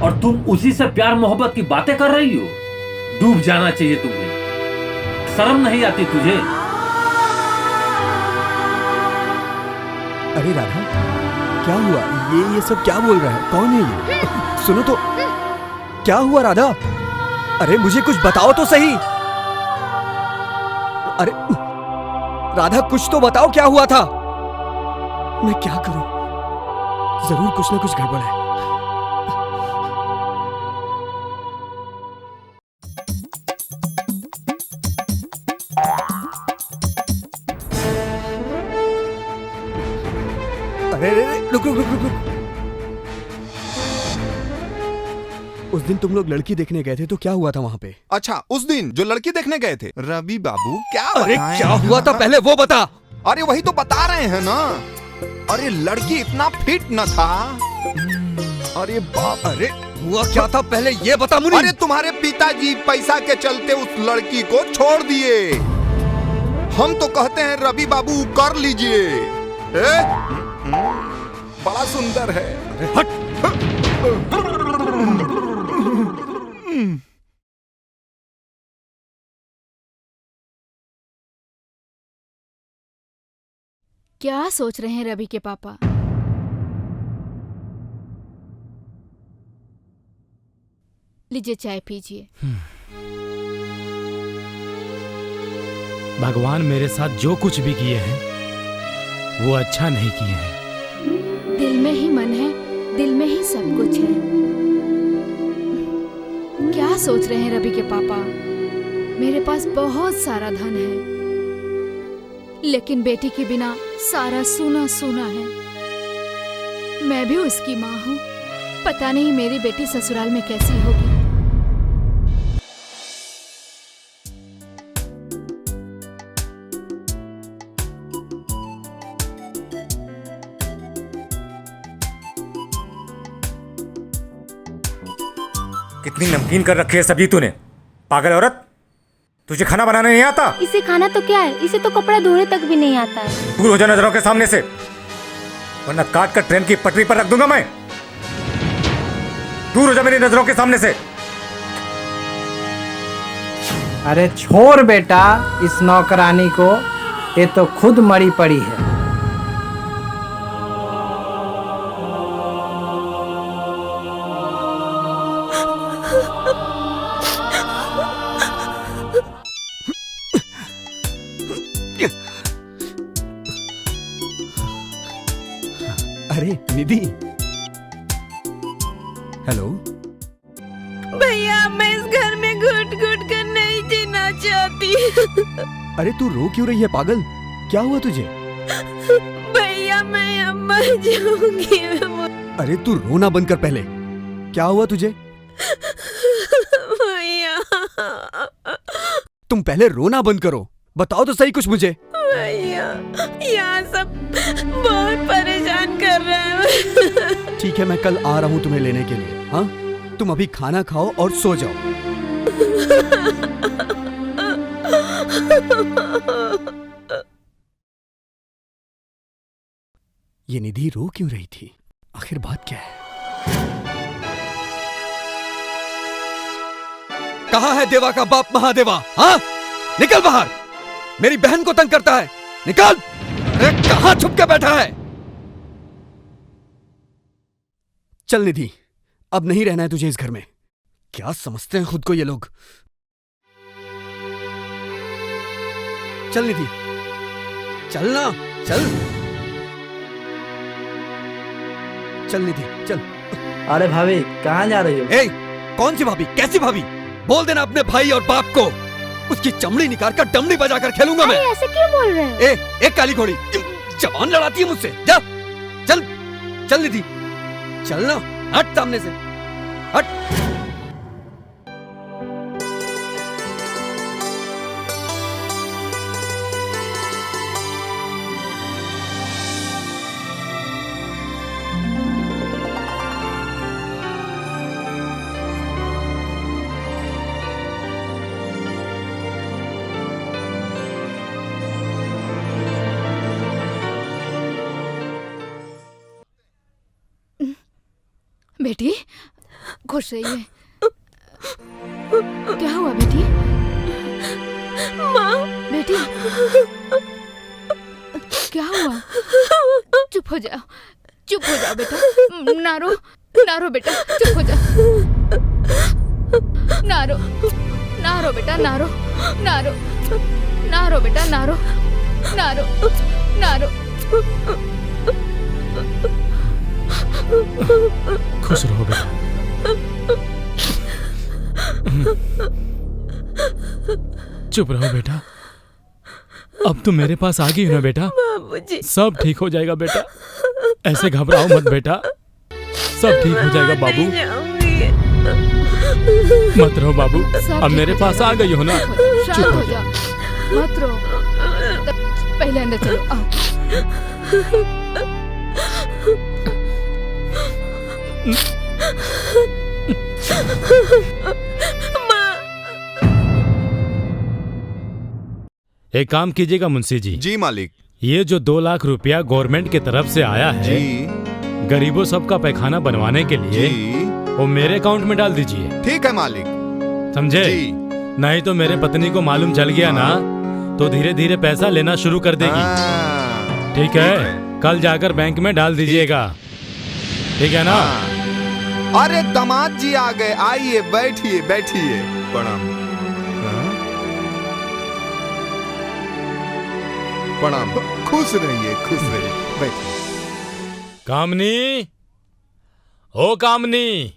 और तुम उसी से प्यार मोहब्बत की बातें कर रही हो। डूब जाना चाहिए तुम्हें, शर्म नहीं आती तुझे? अरे राधा, क्या हुआ? ये सब क्या बोल रहा है? कौन है ये? सुनो तो, क्या हुआ राधा? अरे मुझे कुछ बताओ तो सही। अरे राधा कुछ तो बताओ, क्या हुआ था? मैं क्या करूं? जरूर कुछ ना कुछ गड़बड़ है। अरे रुक रुक रुक रुक रुक। उस दिन तुम लोग लड़की देखने गए थे तो क्या हुआ था वहाँ पे? अच्छा, उस दिन जो लड़की देखने गए थे, रवि बाबू क्या अरे बताएं? क्या हुआ था पहले वो बता। अरे वही तो बता रहे हैं ना। अरे लड़की इतना फिट न था। अरे बाप, अरे हुआ क्या था पहले ये बता मुनीम। अरे तुम्हारे पिताजी पैसा के चलते उस लड़की को छोड़ दिए। हम तो कहते हैं रवि बाबू कर लीजिए। बड़ा सुंदर है। अरे हट। क्या सोच रहे हैं रवि के पापा? लीजिए चाय पीजिए। भगवान मेरे साथ जो कुछ भी किए हैं वो अच्छा नहीं किए हैं। दिल में ही मन है, दिल में ही सब कुछ है। क्या सोच रहे हैं रवि के पापा? मेरे पास बहुत सारा धन है, लेकिन बेटी के बिना सारा सूना सूना है। मैं भी उसकी माँ हूँ। पता नहीं मेरी बेटी ससुराल में कैसी होगी। कितनी नमकीन कर रखी है सब्जी तूने, पागल औरत। तुझे खाना बनाना नहीं आता? इसे खाना तो क्या है, इसे तो कपड़ा धोने तक भी नहीं आता है। दूर हो जा नजरों के सामने से, वरना काट कर ट्रेन की पटरी पर रख दूंगा मैं। दूर हो जा मेरी नजरों के सामने से। अरे छोड़ बेटा इस नौकरानी को, ये तो खुद मरी पड़ी है। अरे निधि, हेलो। भैया मैं इस घर में घुट घुट कर नहीं जीना चाहती। अरे तू रो क्यों रही है पागल? क्या हुआ तुझे? भैया मैं अब मर जाऊंगी। अरे तू रोना बंद कर पहले। क्या हुआ तुझे? भैया तुम पहले रोना बंद करो, बताओ तो सही कुछ मुझे। भैया यहाँ सब बहुत परेशान कर रहा है। ठीक है, मैं कल आ रहा हूँ तुम्हें लेने के लिए। हाँ, तुम अभी खाना खाओ और सो जाओ। ये निधि रो क्यों रही थी? आखिर बात क्या है? कहाँ है देवा का बाप महादेवा? हाँ, निकल बाहर। मेरी बहन को तंग करता है, निकल। अरे कहाँ छुप के बैठा है? चल निधि, अब नहीं रहना है तुझे इस घर में। क्या समझते हैं खुद को ये लोग। चल निधि, चल ना, चल चल निधि, चल। अरे भाभी कहाँ जा रही हो? ए, कौन सी भाभी? कैसी भाभी? बोल देना अपने भाई और बाप को। उसकी चमड़ी निकाल कर डमड़ी बजा कर खेलूंगा मैं। ऐसे क्यों बोल रहे हैं? एक काली घोड़ी जवान लड़ाती है मुझसे। जा, चल चल निधि, चल ना, हट सामने से, हट। बेटी खुश रहिए। क्या हुआ बेटी? माँ, बेटी क्या हुआ? चुप हो जाओ, चुप हो जाओ बेटा। ना रो, ना रो बेटा, चुप हो जाओ। ना रो, ना रो बेटा, ना रो, ना रो, ना रो बेटा, ना रो। ना रो, ना रो। खुश रहो बेटा। चुप रहो बेटा। अब तुम मेरे पास आ गई हो ना बेटा। बाबूजी। सब ठीक हो जाएगा बेटा। ऐसे घबराओ मत बेटा, सब ठीक हो जाएगा बाबू। मत रहो बाबू, अब मेरे पास आ गई हो ना। शांत हो जा, मत रो। पहले अंदर चलो। एक काम कीजिएगा मुंशी जी। जी मालिक। ये जो 2 लाख रुपया गवर्नमेंट की तरफ से आया है जी, गरीबों सबका पैखाना बनवाने के लिए वो मेरे अकाउंट में डाल दीजिए। ठीक है मालिक। समझे? नहीं तो मेरे पत्नी को मालूम चल गया ना तो धीरे धीरे पैसा लेना शुरू कर देगी। ठीक है, कल जाकर बैंक में डाल दीजिएगा। ठीक है ना? अरे दामाद जी आ गए, आइए बैठिए बैठिए। प्रणाम। प्रणाम। खुश रहिए, खुश रहिए, बैठिए। कामनी, ओ कामनी,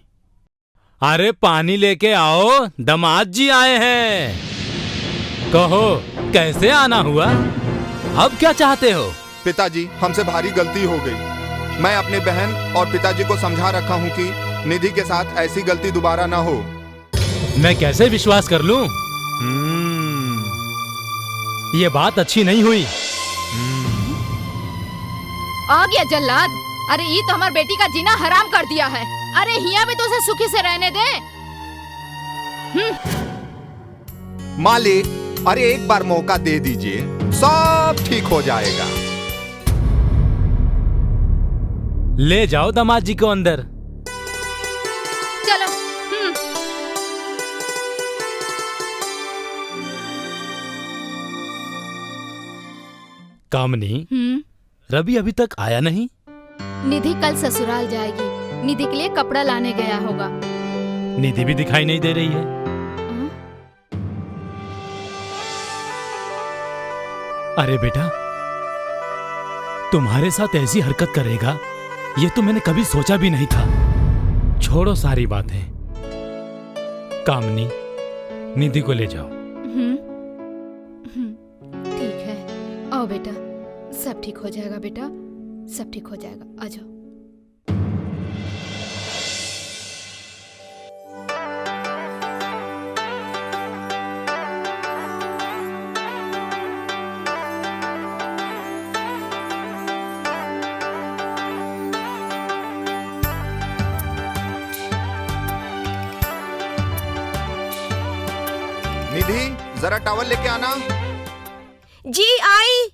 अरे पानी लेके आओ, दामाद जी आए हैं। कहो कैसे आना हुआ, अब क्या चाहते हो? पिताजी, हमसे भारी गलती हो गई। मैं अपने बहन और पिताजी को समझा रखा हूँ कि निधि के साथ ऐसी गलती दोबारा ना हो। मैं कैसे विश्वास कर लूं? ये बात अच्छी नहीं हुई। आ गया जल्लाद। अरे ये तो हमारी बेटी का जीना हराम कर दिया है। अरे हिया भी तो उसे सुखी से रहने दे। मालिक, अरे एक बार मौका दे दीजिए, सब ठीक हो जाएगा। ले जाओ दामाद जी को अंदर। चलो। कामनी, रवि अभी तक आया नहीं? निधि कल ससुराल जाएगी। निधि के लिए कपड़ा लाने गया होगा। निधि भी दिखाई नहीं दे रही है। अरे बेटा, तुम्हारे साथ ऐसी हरकत करेगा ये तो मैंने कभी सोचा भी नहीं था। छोड़ो सारी बातें। कामनी, निधि को ले जाओ। ठीक है, आओ बेटा, सब ठीक हो जाएगा बेटा, सब ठीक हो जाएगा। आ जाओ। निधि, जरा टॉवल लेके आना। जी आई।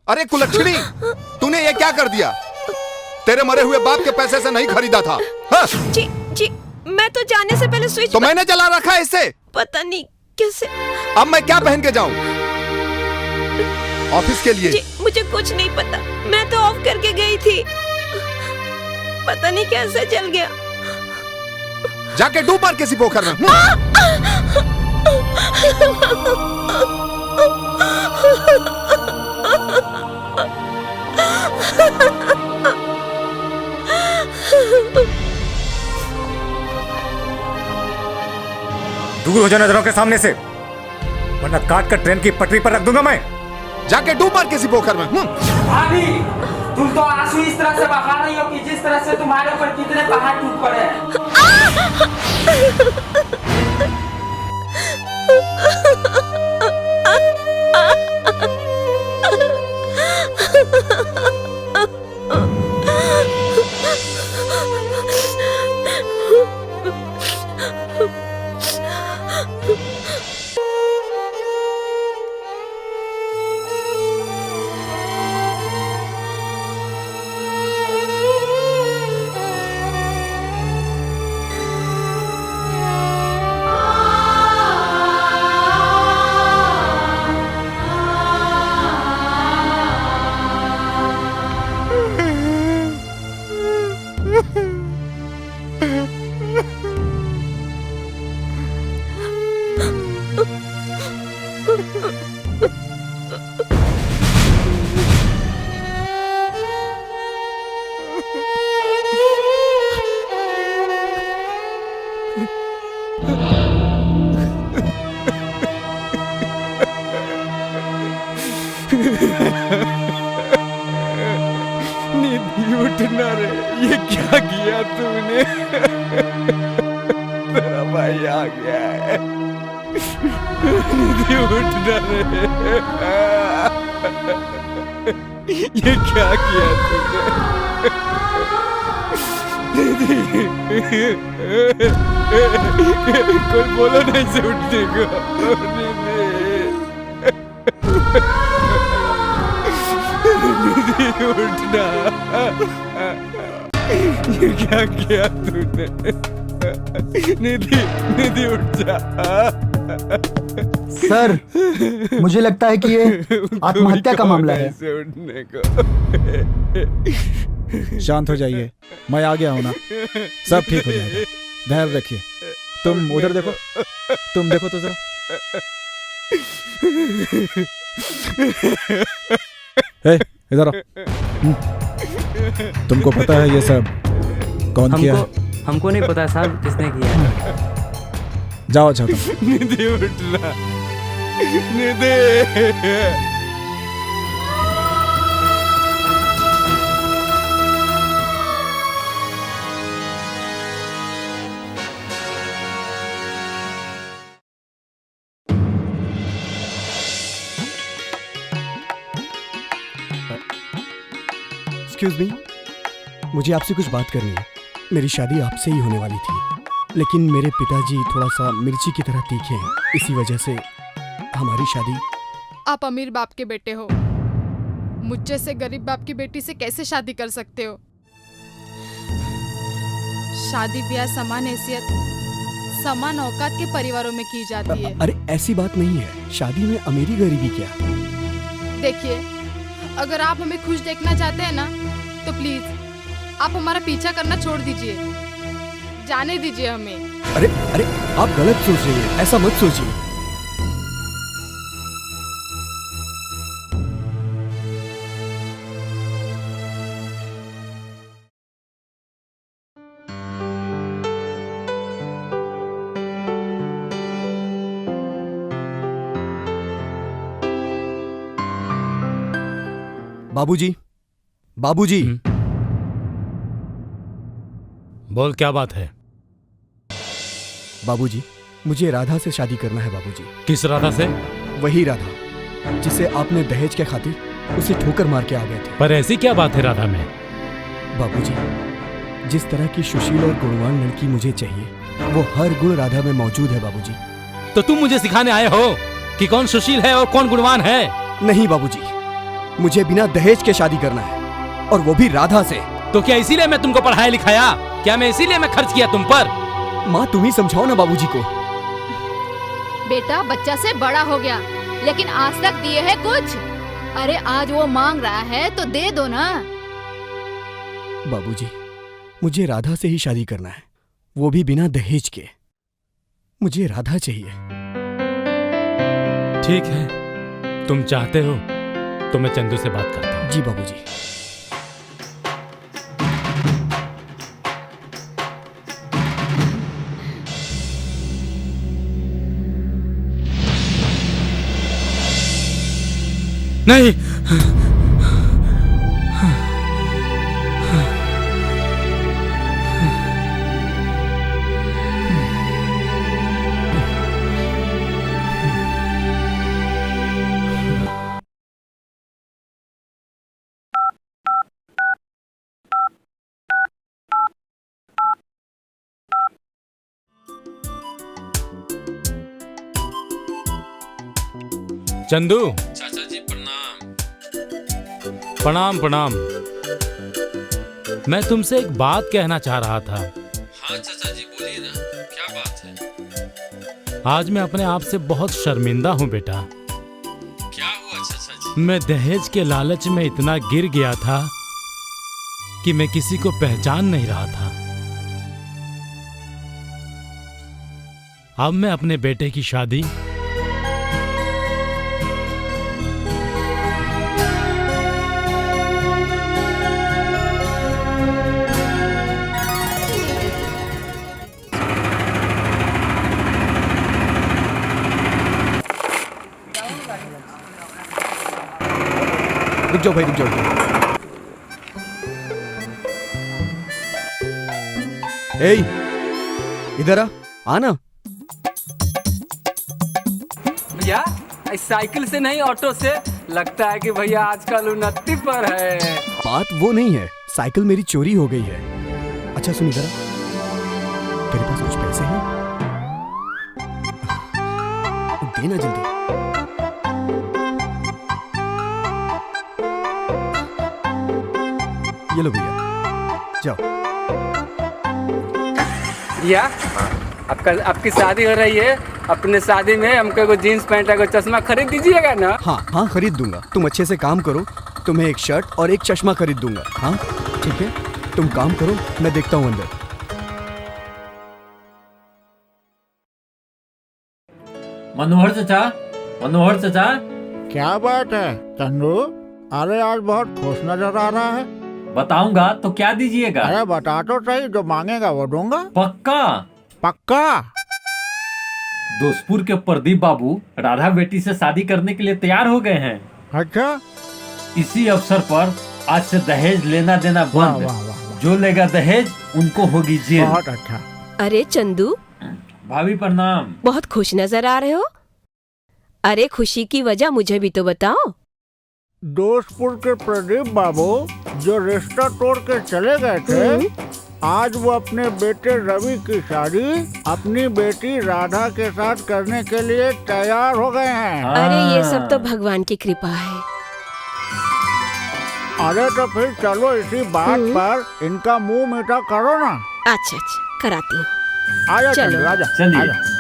अरे कुलच्छनी, तूने ये क्या कर दिया? तेरे मरे हुए बाप के पैसे से नहीं खरीदा था। हाँ? जी जी, मैं तो जाने से पहले स्विच तो मैंने जला रखा है इसे। पता नहीं कैसे। अब मैं क्या पहन के जाऊं ऑफिस के लिए? जी, मुझे कुछ नहीं पता, मैं तो ऑफ करके गई थी, पता नहीं कैसे जल गया। जाके डूब मार किसी पोखर में। दूर हो जाओ नजरों के सामने से, वरना काट कर ट्रेन की पटरी पर रख दूंगा मैं। जाके डूब मार किसी पोखर में। भाभी, तुम तो आंसू इस तरह से बहा रही हो कि जिस तरह से तुम्हारे ऊपर कितने पहाड़ टूट पड़े हैं। निधि उठना रे, ये क्या किया तूने? तेरा भाई आ गया है। निधि उठना रे, ये क्या किया तूने? निधि, कोई बोलो नहीं से उठने को। निधि उठना, ये क्या किया तूने? निधि, निधि उठ जा। सर, मुझे लगता है कि ये आत्महत्या का मामला है। उठने को। शांत हो जाइए, मैं आ गया हूं ना, सब ठीक हो जाएगा, धैर्य रखिए। तुम उधर देखो, तुम देखो तो जरा। इधर आओ। तुमको पता है ये सब कौन किया है? हमको नहीं पता साहब किसने किया है। जाओ अच्छा तुम। निधि उठना, निधि। एक्सक्यूज मी, मुझे आपसे कुछ बात करनी है। मेरी शादी आपसे ही होने वाली थी, लेकिन मेरे पिताजी थोड़ा सा मिर्ची की तरह तीखे हैं, इसी वजह से हमारी शादी। आप अमीर बाप के बेटे हो, मुझसे से गरीब बाप की बेटी से कैसे शादी कर सकते हो? शादी ब्याह समान हैसियत, समान औकात के परिवारों में की जाती है। अरे ऐसी बात नहीं है, शादी में अमीरी गरीबी क्या। देखिए, अगर आप हमें खुश देखना चाहते हैं ना, तो प्लीज आप हमारा पीछा करना छोड़ दीजिए, जाने दीजिए हमें। अरे अरे, आप गलत सोच रही हैं, ऐसा मत सोचिए। बाबूजी, बाबूजी। बोल, क्या बात है? बाबूजी, मुझे राधा से शादी करना है बाबूजी। किस राधा से? वही राधा जिसे आपने दहेज के खातिर उसे ठोकर मार के आ गए थे। पर ऐसी क्या बात है राधा में? बाबूजी, जिस तरह की सुशील और गुणवान लड़की मुझे चाहिए, वो हर गुण राधा में मौजूद है बाबूजी। तो तुम मुझे सिखाने आए हो कि कौन सुशील है और कौन गुणवान है? नहीं बाबूजी, मुझे बिना दहेज के शादी करना है, और वो भी राधा से। तो क्या इसीलिए मैं तुमको पढ़ाया लिखाया? क्या मैं इसीलिए मैं खर्च किया तुम पर? माँ, तुम ही समझाओ ना बाबूजी को। बेटा बच्चा से बड़ा हो गया, लेकिन आज तक दिए है कुछ? अरे आज वो मांग रहा है तो दे दो ना। बाबूजी, मुझे राधा से ही शादी करना है, वो भी बिना दहेज के। मुझे राधा चाहिए। ठीक है, तुम चाहते हो तो मैं चंदू से बात करता हूँ। जी बाबूजी। नहीं, चंदू। चाचा जी प्रणाम। प्रणाम प्रणाम। मैं तुमसे एक बात कहना चाह रहा था। हाँ चाचा जी बोलिए ना, क्या बात है? आज मैं अपने आप से बहुत शर्मिंदा हूँ बेटा। क्या हुआ चाचा जी? मैं दहेज के लालच में इतना गिर गया था कि मैं किसी को पहचान नहीं रहा था। अब मैं अपने बेटे की शादी रुक जाओ भाई, रुक जाओ। ए, इधर आना। भैया साइकिल से नहीं ऑटो से, लगता है कि भैया आजकल उन्नति पर है। बात वो नहीं है, साइकिल मेरी चोरी हो गई है। अच्छा सुन इधर, तेरे पास कुछ पैसे हैं? देना जल्दी। ये लो भैया, जाओ। भैया आपकी शादी हो रही है, अपने शादी में हमको को जीन्स पैंट को चश्मा खरीद दीजिएगा ना? हाँ हाँ खरीद दूंगा। तुम अच्छे से काम करो, तुम्हें एक शर्ट और एक चश्मा खरीद दूंगा। हाँ ठीक है, तुम काम करो, मैं देखता हूँ अंदर। मनोहर चाचा, मनोहर चाचा। क्या बात है चंदू? अरे आज बहुत खुश नजर आ रहा है। बताऊंगा तो क्या दीजिएगा? अरे बता तो सही, जो मांगेगा वो दूंगा। पक्का? पक्का। दोस्तपुर के प्रदीप बाबू राधा बेटी से शादी करने के लिए तैयार हो गए हैं। अच्छा, इसी अवसर पर आज से दहेज लेना देना बंद। जो लेगा दहेज उनको होगी जेल। बहुत अच्छा। अरे चंदू, भाभी प्रणाम। बहुत खुश नजर आ रहे हो। अरे खुशी की वजह मुझे भी तो बताओ। दोस्तपुर के प्रदीप बाबू जो रिश्ता तोड़ के चले गए थे, आज वो अपने बेटे रवि की शादी अपनी बेटी राधा के साथ करने के लिए तैयार हो गए हैं। अरे ये सब तो भगवान की कृपा है। अरे तो फिर चलो इसी बात पर इनका मुंह मीठा करो ना। अच्छा अच्छा, कराती हूँ। आजा चलो। चलो, आजा चलिए। आजा।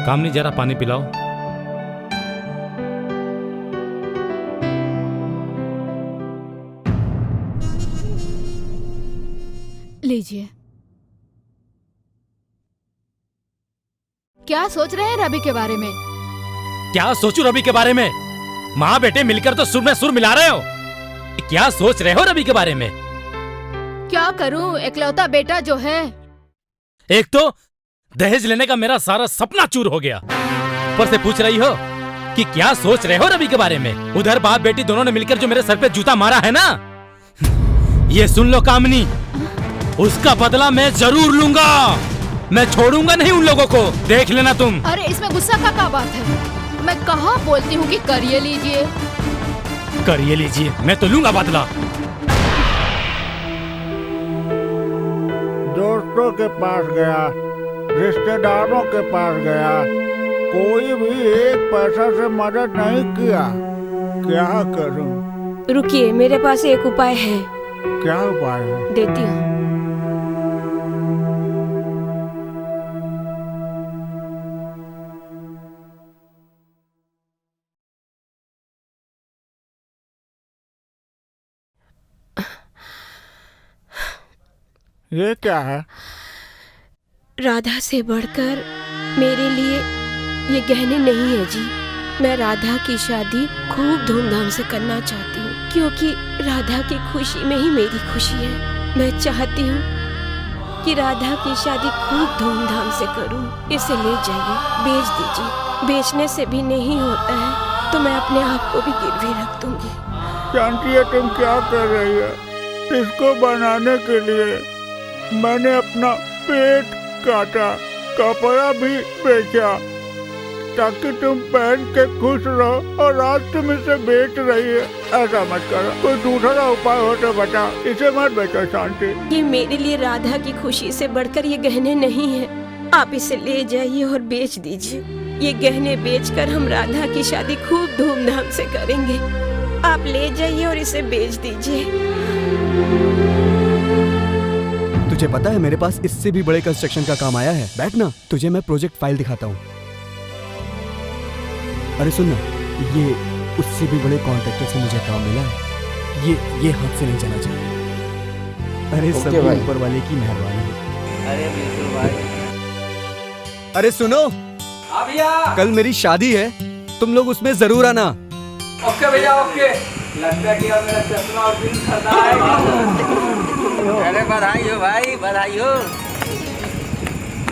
कामनी जरा पानी पिलाओ। लीजिए। क्या सोच रहे हैं रवि के बारे में? क्या सोचूं रवि के बारे में? माँ बेटे मिलकर तो सुर में सुर मिला रहे हो। क्या सोच रहे हो रवि के बारे में? क्या करूं, इकलौता बेटा जो है। एक तो दहेज लेने का मेरा सारा सपना चूर हो गया, ऊपर से पूछ रही हो कि क्या सोच रहे हो रवि के बारे में। उधर बाप बेटी दोनों ने मिलकर जो मेरे सर पे जूता मारा है ना, ये सुन लो कामनी, उसका बदला मैं जरूर लूंगा। मैं छोड़ूंगा नहीं उन लोगों को, देख लेना तुम। अरे इसमें गुस्सा का क्या बात है? मैं कहाँ बोलती हूँ कि करिए लीजिए। करिए लीजिए, मैं तो लूंगा बदला। दोस्तों के पास गया, रिश्तेदारों के पास गया, कोई भी एक पैसा से मदद नहीं किया। क्या करूं? रुकिए, मेरे पास एक उपाय है। क्या उपाय है? देती हूँ। ये क्या है? राधा से बढ़कर मेरे लिए ये गहने नहीं है जी। मैं राधा की शादी खूब धूमधाम से करना चाहती हूँ, क्योंकि राधा की खुशी में ही मेरी खुशी है। मैं चाहती हूँ कि राधा की शादी खूब धूमधाम से करूँ। इसे ले जाइए, बेच दीजिए। बेचने से भी नहीं होता है तो मैं अपने आप को भी गिरवी रख दूंगी। जानती है तुम क्या कर रही है? इसको बनाने के लिए मैंने अपना पेट काटा, कपड़ा भी बेचा, ताकि तुम पहन के खुश रहो, और आज तुम इसे बेच रही है। ऐसा मत करो, कोई दूसरा उपाय हो तो बता। इसे मत बेचो शांति। ये मेरे लिए राधा की खुशी से बढ़कर ये गहने नहीं है। आप इसे ले जाइए और बेच दीजिए। ये गहने बेचकर हम राधा की शादी खूब धूमधाम से करेंगे। आप ले जाइए और इसे बेच दीजिए। तुझे पता है मेरे पास इससे भी बड़े कंस्ट्रक्शन का काम आया है। बैठ ना, तुझे मैं प्रोजेक्ट फाइल दिखाता हूँ। अरे सुन ना, ये उससे भी बड़े कॉन्ट्रैक्टर से मुझे काम मिला है। ये हाथ से नहीं जाना चाहिए। अरे सब ऊपर वाले की मेहरबानी है। अरे बिल्कुल भाई। अरे सुनो, भैया कल मेरी शादी है, तुम लोग उसमें जरूर आना। ओके भैया ओके। लगता है कि अब मेरा चश्मा और पिन खरीदा है। अरे बधाई हो भाई, बधाई हो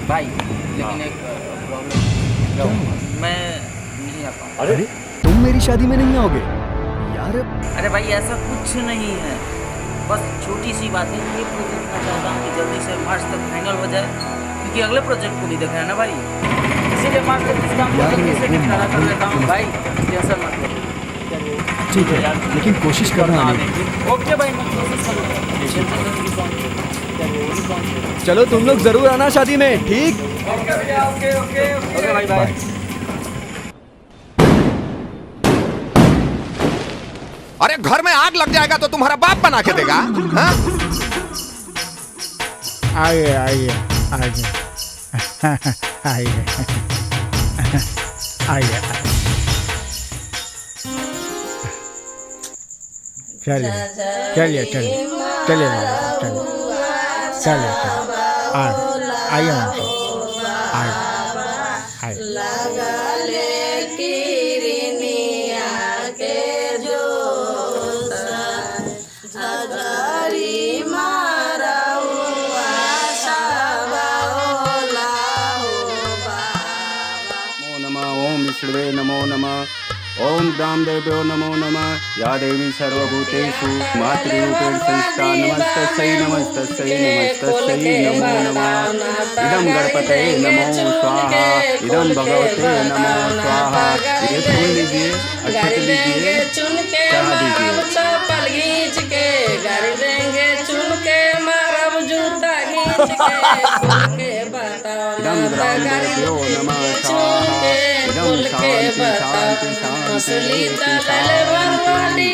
भाई। लेकिन एक प्रॉब्लम, मैं नहीं आ पाऊँ। अरे तुम मेरी शादी में नहीं आओगे यार? अरे भाई ऐसा कुछ नहीं है, बस छोटी सी बात है। ये प्रोजेक्ट मैं चाहता हूँ कि जल्दी से मार्च तक फाइनल हो जाए, क्योंकि अगले प्रोजेक्ट को भी देखना है ना भाई। इसीलिए मार्च तक इस काम को जल्दी से निपटारा कर लेता हूँ भाई। टेंशन मत लो। ठीक है, लेकिन कोशिश करना आने की। ओके भाई, मैं कोशिश करूँगा। चलो तुम लोग जरूर आना शादी में, ठीक? ओके भैया ओके ओके ओके भाई बाय। अरे घर में आग लग जाएगा तो तुम्हारा बाप बना के देगा? हाँ? आइए आइए आइए आइए आइए। चलिए चलिए चलिए चलिए चलिए चलिए आइए विष्णुवे नमो नमः। ओम ग्रामदेव्यो नमो नमः। या देवी सर्वभूतेषु मातृरूपेण संस्था नमस्तस्यै नमस्तस्यै नमस्तस्यै नमो नमः। इदं गणपतये नमो स्वाहा, इदं भगवते नमो स्वाहा। ये फूल लीजिए, अक्षत लीजिए, चढ़ा दीजिए। इदं ग्रामदेव्यो नमः स्वाहा, इदं शांति शांति शांति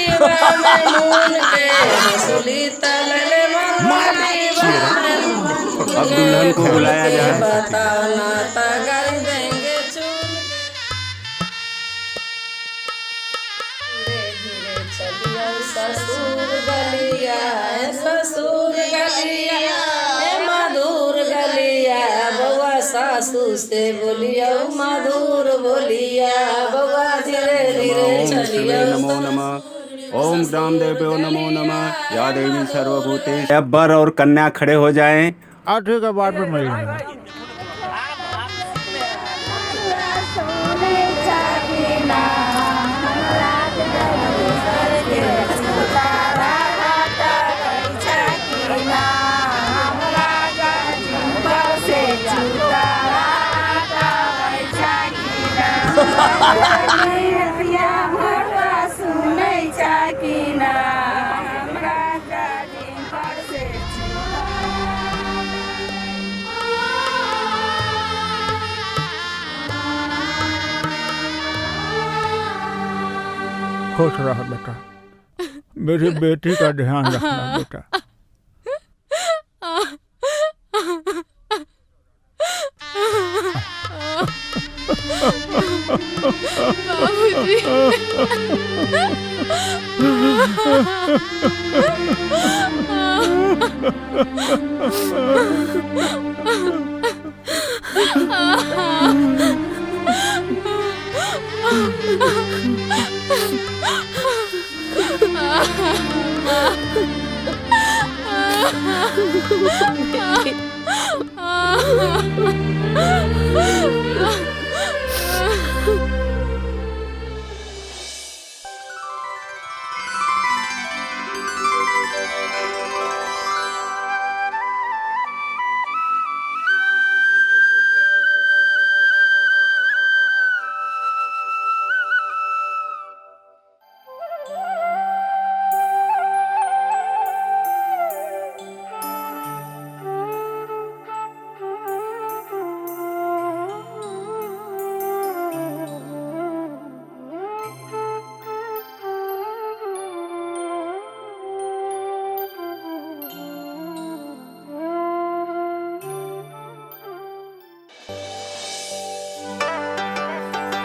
अब दुल्हन को बुलाया जाए। ससुर गलिया से बोलिया मधुर बोलिया बबुआ धीरे धीरे चलिया। नमो नमः। ओम ग्राम देव्यो नमो नमः। या देवी सर्वभूतेषु। अब वर और कन्या खड़े हो जाएं। ठीक है, बाद में मिलेंगे। खुश रह बेटा, मेरी बेटी का ध्यान रखना बेटा। बाबूजी।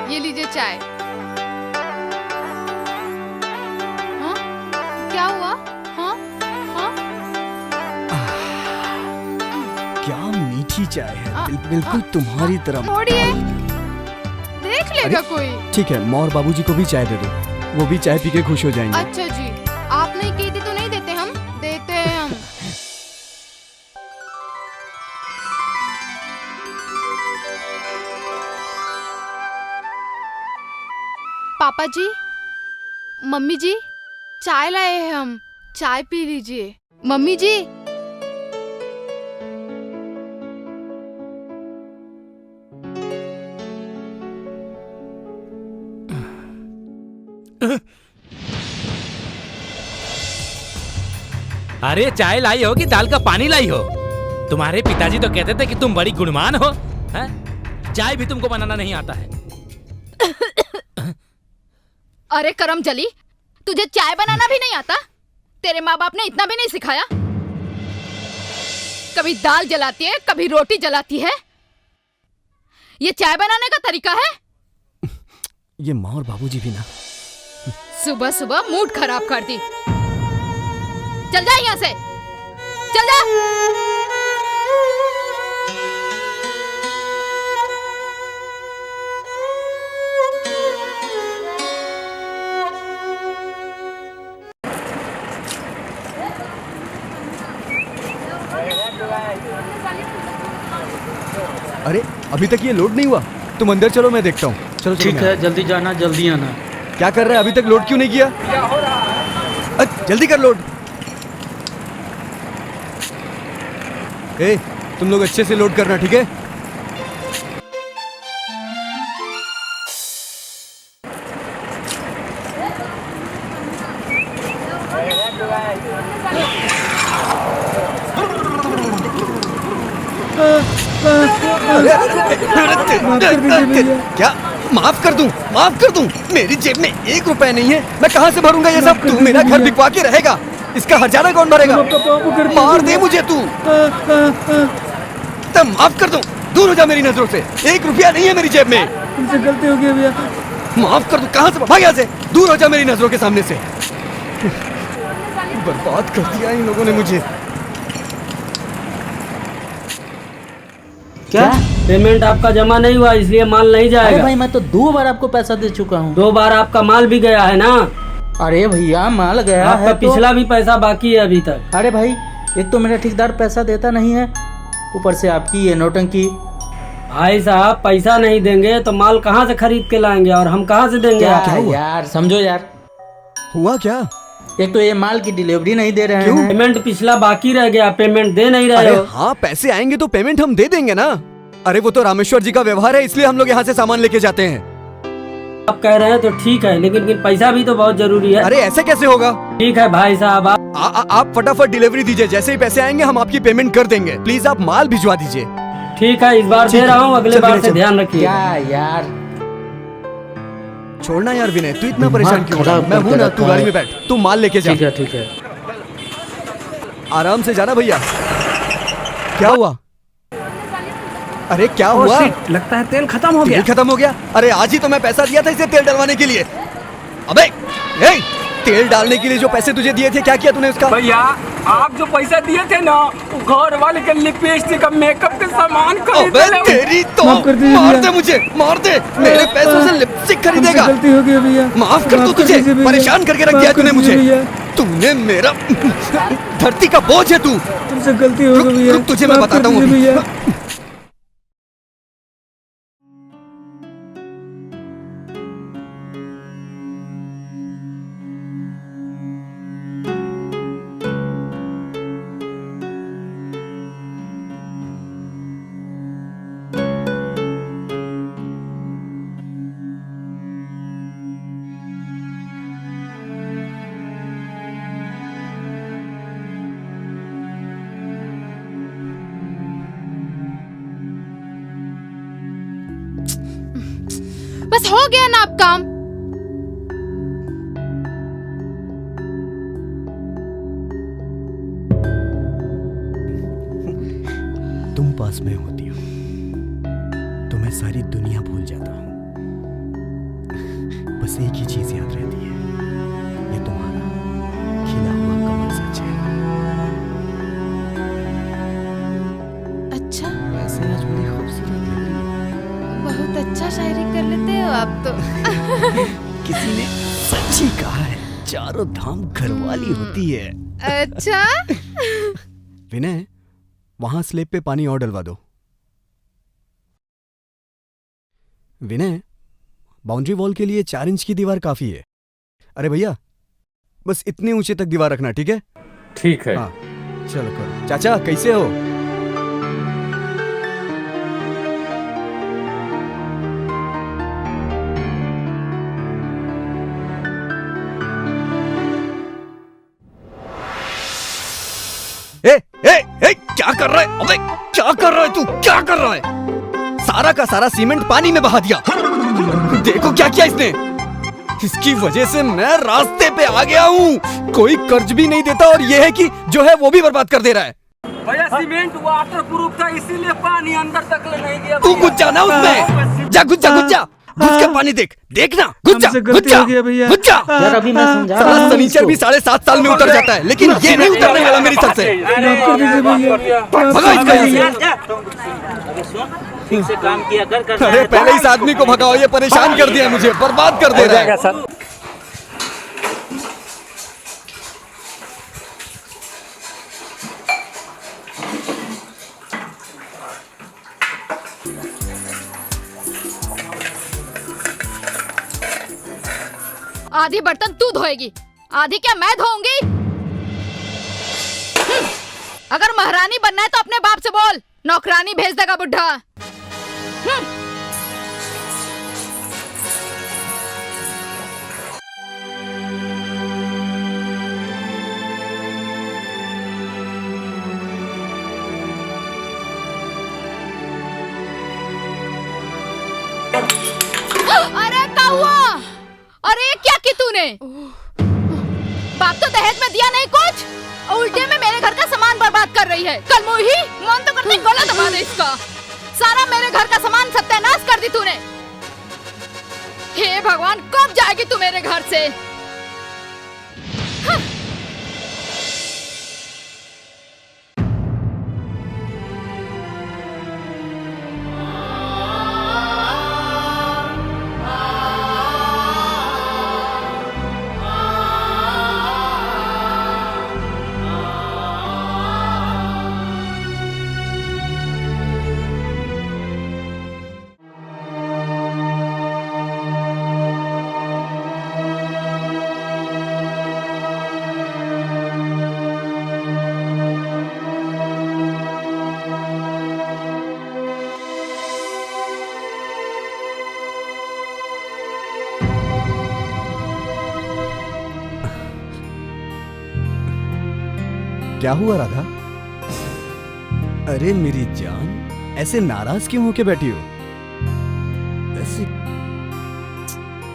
ये लीजिए चाय। हाँ? क्या हुआ? हाँ? हाँ? क्या मीठी चाय है, बिल्कुल तुम्हारी तरह। छोड़िए, देख लेगा कोई। ठीक है, माँ और बाबूजी को भी चाय दे दो, वो भी चाय पी के खुश हो जाएंगे। अच्छा जी, आप नहीं की थी तो नहीं देते, हम देते हैं हम। पापा जी, मम्मी जी, चाय लाए हैं हम, चाय पी लीजिए। मम्मी जी। अरे चाय लाई हो कि दाल का पानी लाई हो? तुम्हारे पिताजी तो कहते थे कि तुम बड़ी गुणवान हो, हैं? चाय भी तुमको बनाना नहीं आता है। अरे करम जली, तुझे चाय बनाना भी नहीं आता? तेरे माँ बाप ने इतना भी नहीं सिखाया? कभी दाल जलाती है, कभी रोटी जलाती है। ये चाय बनाने का तरीका है? ये माँ और बाबूजी भी ना। सुबह सुबह मूड खराब कर दी। चल जा यहाँ से, चल जा। अरे अभी तक ये लोड नहीं हुआ, तुम अंदर चलो, मैं देखता हूँ। चलो ठीक है, जल्दी जाना, जल्दी आना। क्या कर रहे हैं, अभी तक लोड क्यों नहीं किया? जल्दी कर लोड। ए, तुम लोग अच्छे से लोड करना, ठीक है? क्या माफ कर दूं? माफ कर दूं? मेरी जेब में 1 रुपया नहीं है, मैं कहां से भरूंगा ये सब? तू मेरा घर बिकवा के रहेगा, इसका हर्जाना कौन भरेगा? मार दे मुझे तू। तब माफ कर दूं, दूर हो जा मेरी नजरों से। 1 रुपया नहीं है मेरी जेब में। तुमसे गलती हो गई भैया। माफ कर दूं, कहां से? भाग यहाँ से, दूर हो जा मेरी नजरों के सामने से। बर्बाद कर दिया इन लोगों ने मुझे। क्या? पेमेंट आपका जमा नहीं हुआ इसलिए माल नहीं अरे जाएगा। भाई मैं तो 2 बार आपको पैसा दे चुका हूँ। 2 बार आपका माल भी गया है ना। अरे भैया माल गया आपका है तो... पिछला भी पैसा बाकी है अभी तक। अरे भाई एक तो मेरा ठेकेदार पैसा देता नहीं है, ऊपर से आपकी ये नौटंकी। भाई साहब पैसा नहीं देंगे तो माल कहाँ से खरीद के लाएंगे और हम कहाँ से देंगे? क्या यार समझो यार, हुआ क्या? एक तो ये माल की डिलीवरी नहीं दे रहे हैं। पेमेंट पिछला बाकी रह गया, पेमेंट दे नहीं रहे अरे हो। हाँ, पैसे आएंगे तो पेमेंट हम दे देंगे ना। अरे वो तो रामेश्वर जी का व्यवहार है, इसलिए हम लोग यहाँ से सामान लेके जाते हैं। आप कह रहे हैं तो ठीक है, लेकिन पैसा भी तो बहुत जरूरी है। अरे ऐसे कैसे होगा? ठीक है भाई साहब, आप फटाफट डिलीवरी दीजिए, जैसे ही पैसे आएंगे हम आपकी पेमेंट कर देंगे। प्लीज आप माल भिजवा दीजिए। ठीक है, इस बार दे रहा हूँ, अगले बार से ध्यान रखिए। क्या यार, छोड़ना यार विनय, तू इतना परेशान क्यों हो रहा है? मैं हूँ ना, तू गाड़ी में बैठ, तू माल लेके जा। ठीक है। आराम से जाना भैया। क्या हुआ? अरे क्या हुआ? लगता है तेल खत्म हो गया। खत्म हो गया? अरे आज ही तो मैं पैसा दिया था इसे तेल डलवाने के लिए। अबे तेल डालने के लिए जो पैसे तुझे दिए थे, क्या किया तूने उसका? भैया आप जो पैसा दिए थे ना, घर वाले के लिपस्टिक का मेकअप के सामान तेरी तो मार दे मुझे, मार दे। मेरे पैसों से लिपस्टिक खरीदेगा? गलती हो गई भैया, माफ कर, तू तुझे परेशान करके रख दिया तूने मुझे। तूने मेरा धरती का बोझ है तू। तुमसे गलती हो गई भैया, तुझे मैं बताता हूँ। बस हो गया ना अब काम। तुम पास में होती हो तो मैं सारी दुनिया भूल जाता हूँ। बस एक ही चीज याद रहती है, ये तुम्हारा खिला हुआ कमर सच है। अच्छा, वैसे आज बड़ी खूबसूरत लग रही है। बहुत अच्छा शायरी कर लेते हो आप तो। किसी ने सच ही कहा है, चारों धाम घरवाली होती है। अच्छा। विनय, वहां स्लेब पे पानी और डलवा दो। विनय, बाउंड्री वॉल के लिए 4 इंच की दीवार काफी है। अरे भैया, बस इतने ऊंचे तक दीवार रखना, ठीक है? ठीक है। हाँ, चलो करो। चाचा कैसे हो? क्या कर रहा है? अबे क्या कर रहा है तू? क्या कर रहा है? सारा का सारा सीमेंट पानी में बहा दिया। देखो क्या किया इसने। इसकी वजह से मैं रास्ते पे आ गया हूँ। कोई कर्ज भी नहीं देता और ये है कि जो है वो भी बर्बाद कर दे रहा है। भैया सीमेंट वाटर प्रूफ था, इसीलिए पानी अंदर तक नहीं गया। तू घुस जा ना उसमें। जा घुस जा, घुस जा, घुस के पानी देख, देखना। घुस जा, घुस जा, घुस जा। यार अभी मैं समझा साला सनीचर भी 7.5 साल में उतर जाता है, लेकिन ये नहीं उतरने वाला मेरी सर से। भगा इसको यहाँ से। ठीक से काम किया कर। अरे पहले इस आदमी को भगाओ, ये परेशान कर दिया मुझे, बर्बाद कर दे रहा है। सर आधी बर्तन तू धोएगी, आधी क्या मैं धोऊंगी? अगर महारानी बनना है तो अपने बाप से बोल, नौकरानी भेज देगा बुढ़ा। अरे क्या हुआ? अरे क्या की तूने? बाप तो दहेज में दिया नहीं कुछ, उल्टे में मेरे घर का सामान बर्बाद कर रही है। कल मुही मन तो करते गला दबा दे इसका। सारा मेरे घर का सामान सत्यानाश कर दी तूने। हे भगवान, कब जाएगी तू मेरे घर से? क्या हुआ राधा? अरे मेरी जान, ऐसे नाराज क्यों होके बैठी हो? ऐसे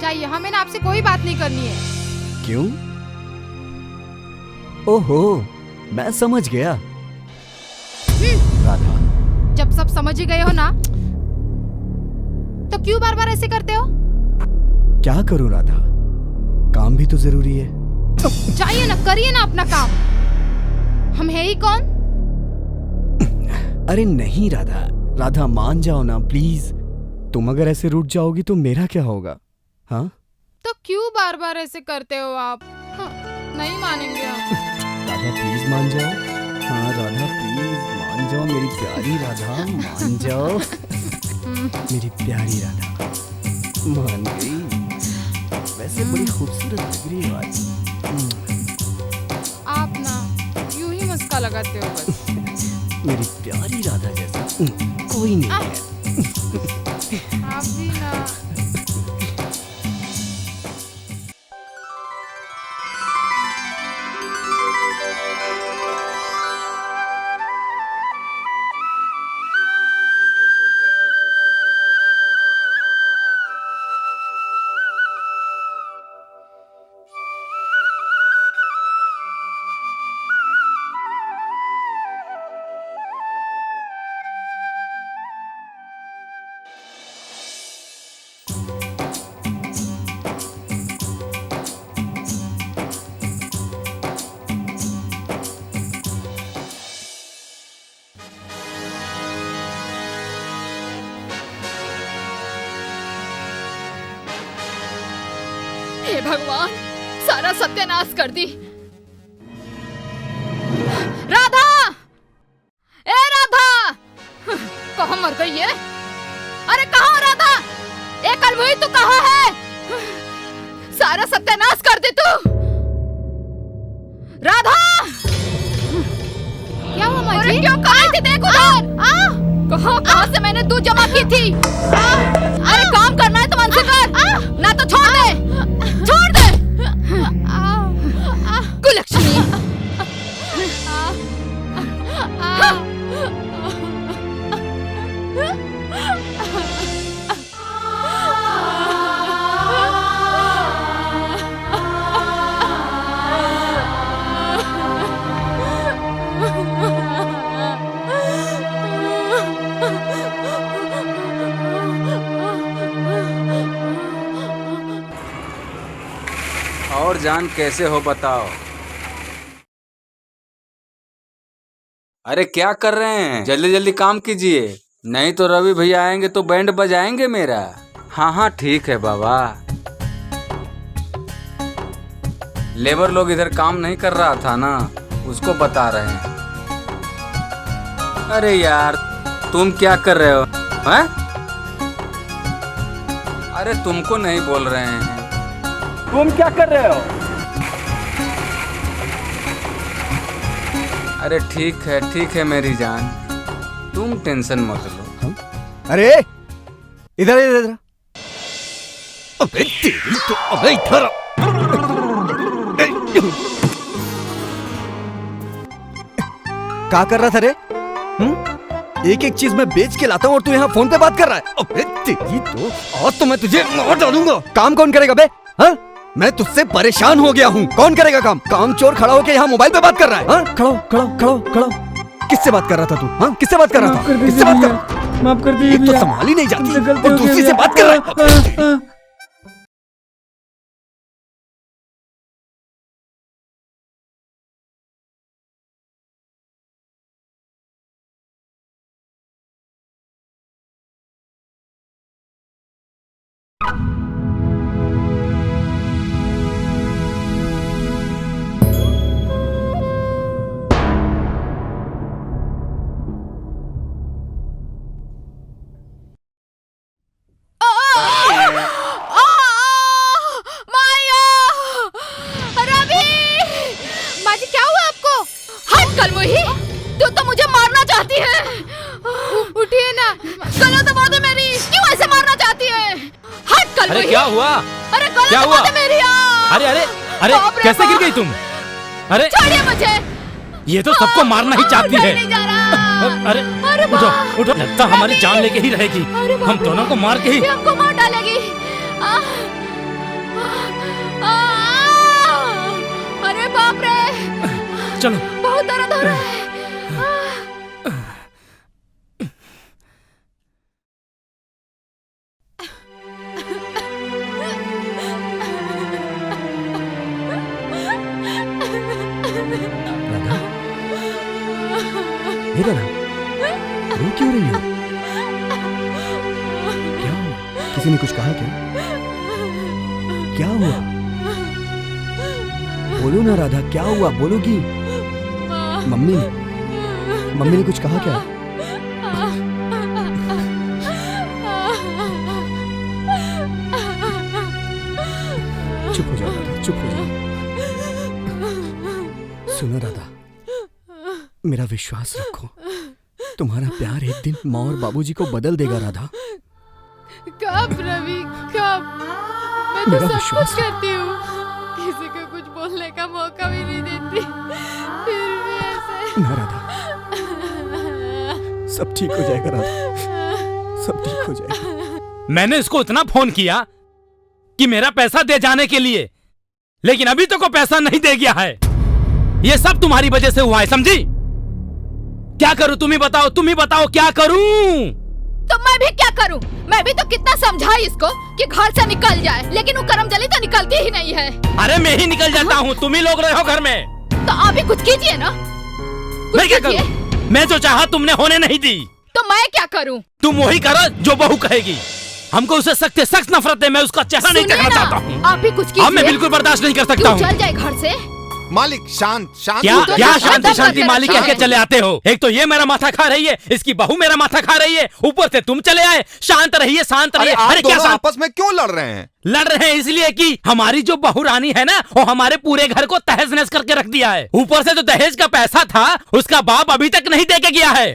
चाहिए, हमें ना आपसे कोई बात नहीं करनी है। क्यों? ओहो, मैं समझ गया। राधा, जब सब समझ ही गए हो ना, तो क्यों बार बार ऐसे करते हो? क्या करूं राधा, काम भी तो जरूरी है। चाहिए ना, करिए ना अपना काम। हम है ही कौन? अरे नहीं राधा, राधा मान जाओ ना प्लीज। तुम अगर ऐसे रूठ जाओगी तो मेरा क्या होगा? हाँ? तो क्यों बार बार ऐसे करते हो आप? हाँ, नहीं मानेंगे हम। राधा प्लीज मान जाओ। हाँ राधा प्लीज मान जाओ, मेरी प्यारी राधा मान जाओ। मेरी प्यारी राधा मान गई। वैसे बड़ी खूबसूरत लग रही है आज। आप ना यूं ही मुस्का लगाते हो बस। मेरी प्यारी राधा जैसा कोई नहीं है। आप भी ना। हे भगवान, सारा सत्यानाश कर दी। राधा, ए राधा, कहाँ मर गई है? अरे कहाँ राधा? ए कलमुई तू कहाँ है? सारा सत्यानाश कर दी तू। राधा, क्या हुआ माँ जी? क्यों कहाँ थी? देख उधर। कहाँ से मैंने दूध जमा की थी? अरे काम करना है तो मन से कर, ना तो छोड़ दे, छोड़ दे। कुलक्षणी, और जान कैसे हो बताओ? अरे क्या कर रहे हैं? जल्दी जल्दी काम कीजिए, नहीं तो रवि भैया आएंगे तो बैंड बजाएंगे मेरा। हाँ हाँ ठीक है बाबा। लेबर लोग इधर काम नहीं कर रहा था ना, उसको बता रहे हैं। अरे यार तुम क्या कर रहे हो? हैं? अरे तुमको नहीं बोल रहे हैं। तुम क्या कर रहे हो? अरे ठीक है मेरी जान, तुम टेंशन मत लो। अरे इधर इधर। अबे तेरी तो, अबे इधर। क्या कर रहा था रे? एक एक चीज मैं बेच के लाता हूँ और तू यहाँ फोन पे बात कर रहा है। अबे तेरी तो, आज तो मैं तुझे मार डालूंगा। काम कौन करेगा बे? हाँ? मैं तुझसे परेशान हो गया हूँ। कौन करेगा काम? काम चोर खड़ा होके यहाँ मोबाइल पे बात कर रहा है। हाँ? खड़ो। किससे बात कर रहा था तू? हाँ? किससे बात कर रहा था? किससे बात कर? माफ कर दीजिए। एक तो संभाल ही नहीं जाती और दूसरी से बात कर रहा है। तू तो मुझे मारना चाहती है। उठिए ना, गला दबा दे मेरी। क्यों ऐसे मारना चाहती है? हट कल। अरे क्या हुआ? अरे गला क्या दबा हुआ? दे मेरी। अरे कैसे गिर गई तुम? अरे छोड़िए मुझे। ये तो सबको मारना ही चाहती है। नहीं जा रहा। अरे उठो उठो, लगता हमारी जान लेके ही रहेगी। हम दोनों को मार के ही ये हमको मार डालेगी। अरे बाप रे, चलो बहुत दर्द हो रहा है। हे राधा, रो क्यों रही हो? क्या हुआ? किसी ने कुछ कहा क्या? क्या हुआ? बोलो ना राधा, क्या हुआ? बोलोगी? मम्मी ने कुछ कहा क्या? चुप हो जाओ राधा, चुप हो जाओ। सुनो राधा, मेरा विश्वास रखो, तुम्हारा प्यार एक दिन माँ और बाबूजी को बदल देगा राधा। कब रवि, कब? मैं मेरा तो सब विश्वास कुछ करती हूँ, किसी को कुछ बोलने का मौका भी नहीं देती, फिर भी ऐसे। ना राधा, सब ठीक हो जाएगा राधा, सब ठीक हो जाएगा। मैंने इसको इतना फोन किया कि मेरा पैसा दे जाने के लिए, लेकिन अभी तक को पैसा नहीं दे गया है। ये सब तुम्हारी वजह से हुआ है, समझी? क्या करूं, तुम ही बताओ क्या करूं? तो मैं भी क्या करूं? मैं भी तो कितना समझाई इसको कि घर से निकल जाए, लेकिन वो करमजली तो निकलती ही नहीं है। अरे मैं ही निकल जाता हूँ, तुम ही लोग रहे हो घर में। तो आप भी कुछ कीजिए ना। मैं क्या करूं? मैं जो चाहा तुमने होने नहीं दी। तो मैं क्या करूं? तुम वही करो जो बहू कहेगी। हमको उससे सख्त नफरत है, मैं उसका चेहरा नहीं देखना चाहता हूँ। आप भी कुछ कीजिए। अब मैं बिल्कुल बर्दाश्त नहीं कर सकता हूँ। चल जाए घर से। मालिक शांत शांत। क्या शांति मालिक कह के चले आते हो? एक तो ये मेरा माथा खा रही है, इसकी बहू मेरा माथा खा रही है, ऊपर से तुम चले आए। शांत रहिए। अरे क्या आपस में क्यों लड़ रहे हैं? लड़ रहे हैं इसलिए कि हमारी जो बहू रानी है ना, वो हमारे पूरे घर को तहस नहस करके रख दिया है। ऊपर से जो दहेज का पैसा था, उसका बाप अभी तक नहीं दे के गया है।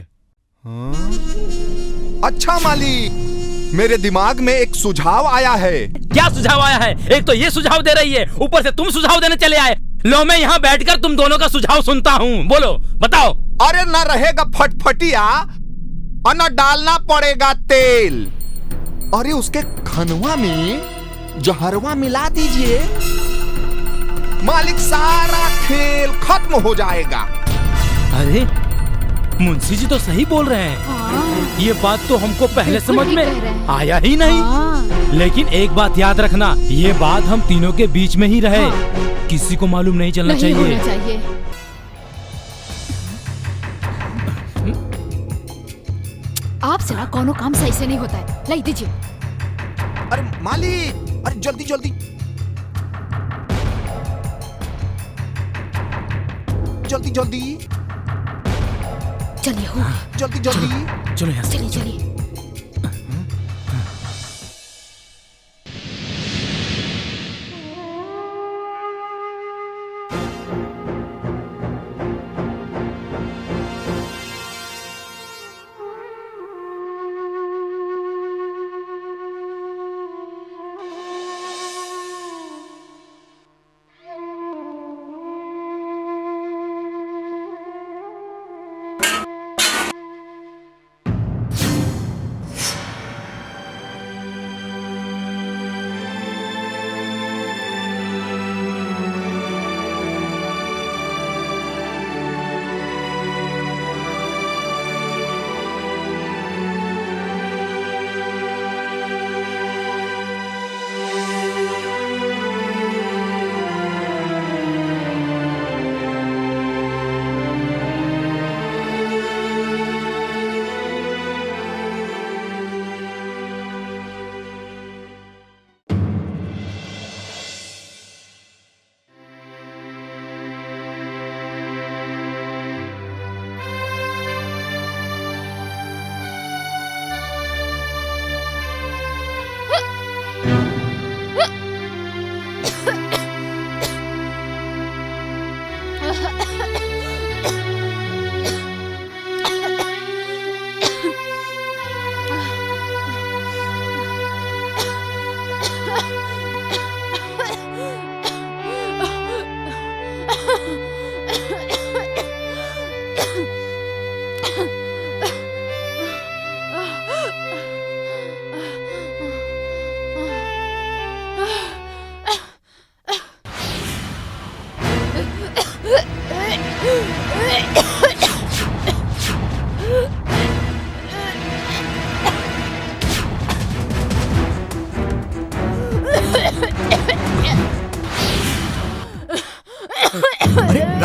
अच्छा मालिक, मेरे दिमाग में एक सुझाव आया है। क्या सुझाव आया है? एक तो ये सुझाव दे रही है, ऊपर से तुम सुझाव देने चले आए। लो, मैं यहाँ बैठकर तुम दोनों का सुझाव सुनता हूँ, बोलो बताओ। अरे न रहेगा फटफटिया और न डालना पड़ेगा तेल। अरे उसके खनवा में जहरवा मिला दीजिए, मालिक सारा खेल खत्म हो जाएगा। अरे मुंशी जी तो सही बोल रहे हैं। ये बात तो हमको पहले समझ में आया ही नहीं। लेकिन एक बात याद रखना, ये बात हम तीनों के बीच में ही रहे, किसी को मालूम नहीं चलना चाहिए। आपसे ना कोनो काम सही से नहीं होता है, लाई दीजिए। अरे मालिक, अरे जल्दी जल्दी जल्दी जल्दी चलिए, हो जल्दी जल्दी चलो यहाँ से। चलिए।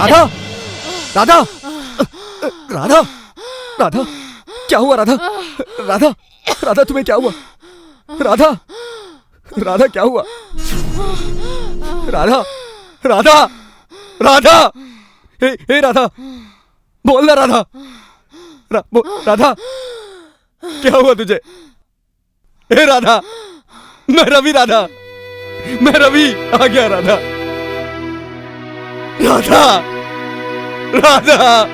राधा, राधा, राधा, राधा, क्या हुआ राधा? राधा, राधा तुम्हें क्या हुआ? राधा, राधा क्या हुआ? राधा, राधा, राधा, हे राधा, बोल ना राधा, राधा, क्या हुआ तुझे? हे राधा, मैं रवि, राधा, मैं रवि आ गया राधा, राधा, राधा,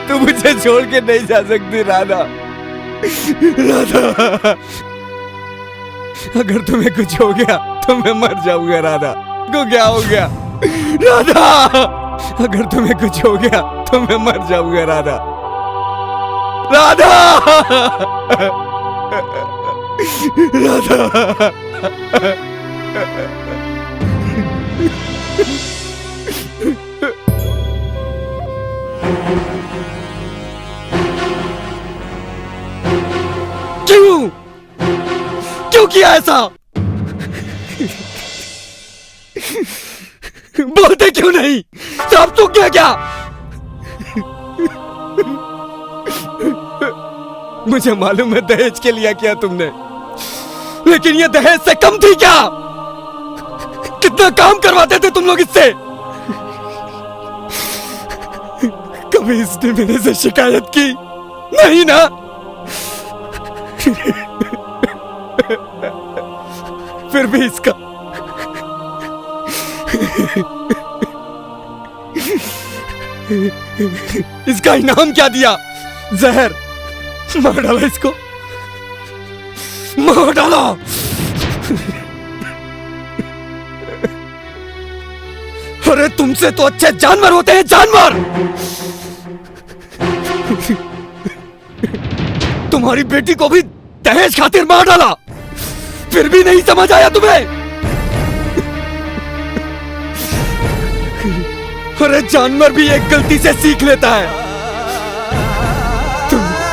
तू मुझे छोड़ के नहीं जा सकती राधा, राधा, अगर तुम्हें कुछ हो गया तो मैं मर जाऊंगा राधा, को क्या हो गया राधा, अगर तुम्हें कुछ हो गया तो मैं मर जाऊंगा राधा, राधा, राधा, क्यों क्यों किया ऐसा? बोलते क्यों नहीं? सब तो क्या? मुझे मालूम है दहेज के लिया किया तुमने, लेकिन ये दहेज से कम थी क्या? कितना काम करवाते थे तुम लोग इससे? कभी इसने मेरे से शिकायत की नहीं ना? फिर भी इसका इनाम क्या दिया? जहर, मार डाला इसको, मार डाला। अरे तुमसे तो अच्छे जानवर होते हैं, जानवर। तुम्हारी बेटी को भी दहेज खातिर मार डाला, फिर भी नहीं समझ आया तुम्हें? अरे जानवर भी एक गलती से सीख लेता है।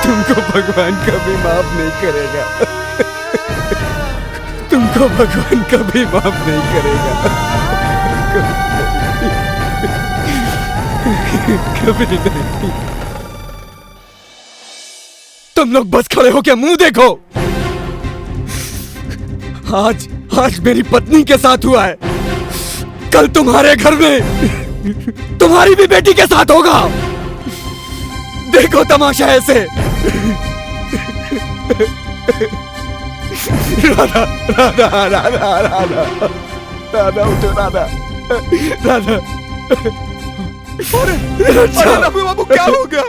तुमको भगवान कभी माफ नहीं करेगा, तुमको भगवान कभी माफ नहीं करेगा, कभी नहीं। तुम लोग बस खड़े होके मुंह देखो। आज मेरी पत्नी के साथ हुआ है, कल तुम्हारे घर में तुम्हारी भी बेटी के साथ होगा। देखो तमाशा ऐसे। राधा, राधा, राधा, राधा, राधा, उठो राधा, राधा। अरे रवि बाबू क्या हो गया?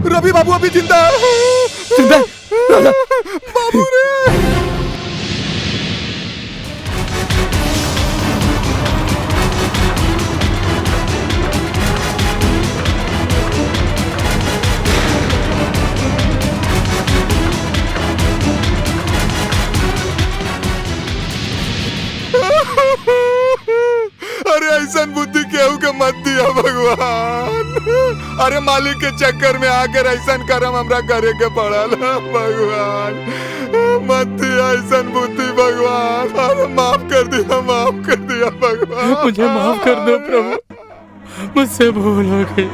रवि बाबू अभी जिंदा है, जिंदा राधा बाबू रे। अरे ऐसा बुद्धि केहू के मत दिया भगवान। अरे मालिक के चक्कर में आकर ऐसा कर्म हमरा करे के पड़ल भगवान। मत दिया ऐसा बुद्धि भगवान। अरे माफ कर दिया भगवान। मुझे माफ कर दो प्रभु, मुझसे भूल हो गई।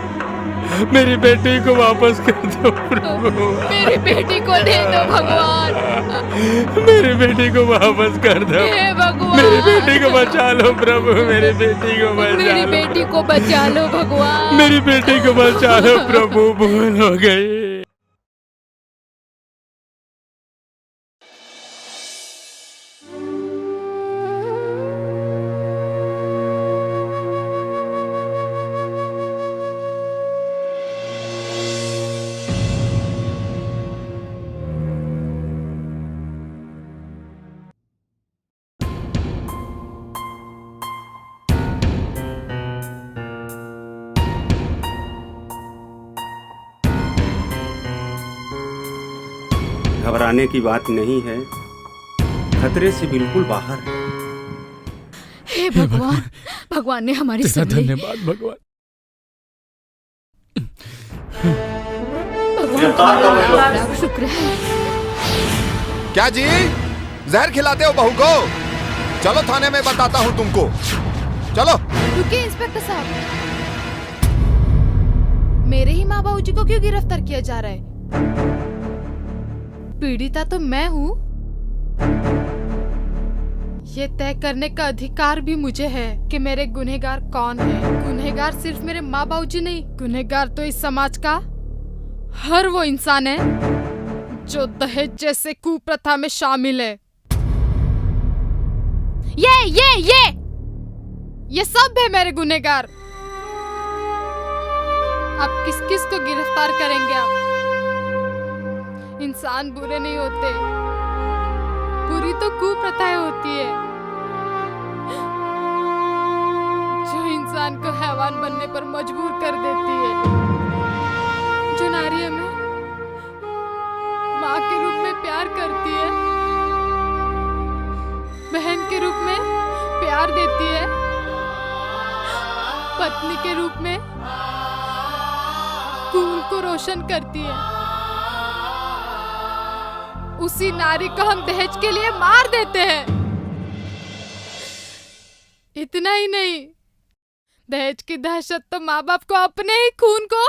मेरी बेटी को वापस कर दो प्रभु। मेरी बेटी को दे दो भगवान। मेरी बेटी को वापस कर दो भगवान। मेरी बेटी को बचा लो प्रभु, मेरी बेटी को बचा लो। मेरी बेटी को बचा लो भगवान। मेरी बेटी को बचा लो प्रभु, भूल हो गई। घबराने की बात नहीं है, खतरे से बिल्कुल बाहर है। हे भगवान, भगवान ने हमारी सुन ली। धन्यवाद भगवान। भगवान शुक्र है। क्या जी, जहर खिलाते हो बहू को? चलो थाने में बताता हूँ तुमको। चलो। रुकिए इंस्पेक्टर साहब, मेरे ही माँ बाबूजी को क्यों गिरफ्तार किया जा रहा है? पीड़िता तो मैं हूँ। ये तय करने का अधिकार भी मुझे है कि मेरे गुनहगार कौन है। गुनहगार सिर्फ मेरे माँ बाबूजी नहीं, गुनहगार तो इस समाज का हर वो इंसान है जो दहेज जैसे कुप्रथा में शामिल है। ये सब है मेरे गुनहगार। आप किस किस को गिरफ्तार करेंगे? आप इंसान बुरे नहीं होते, बुरी तो कुप्रथाएं होती है जो इंसान को हैवान बनने पर मजबूर कर देती है। जो नारी हमें माँ के रूप में प्यार करती है, बहन के रूप में प्यार देती है, पत्नी के रूप में कुल को रोशन करती है, उसी नारी को हम दहेज के लिए मार देते हैं। इतना ही नहीं, दहेज की दहशत तो माँ बाप को अपने ही खून को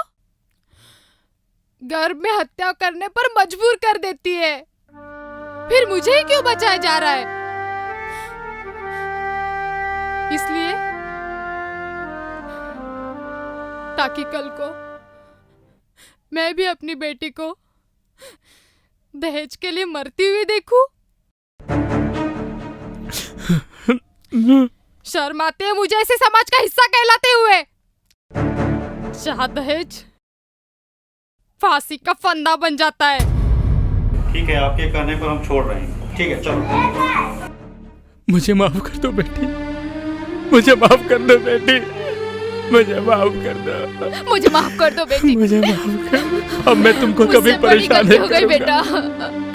गर्भ में हत्या करने पर मजबूर कर देती है। फिर मुझे ही क्यों बचाया जा रहा है? इसलिए ताकि कल को मैं भी अपनी बेटी को दहेज के लिए मरती हुई देखूं। शर्म आती है मुझे ऐसे समाज का हिस्सा कहलाते हुए। जहां दहेज फांसी का फंदा बन जाता है। ठीक है, आपके कहने पर हम छोड़ रहे हैं। ठीक है, चलो। मुझे माफ कर दो बेटी, मुझे माफ कर दो बेटी, मुझे माफ कर दो, मुझे माफ कर दो बेटी, मुझे माफ कर दो। अब मैं तुमको कभी परेशान नहीं करूंगा बेटा,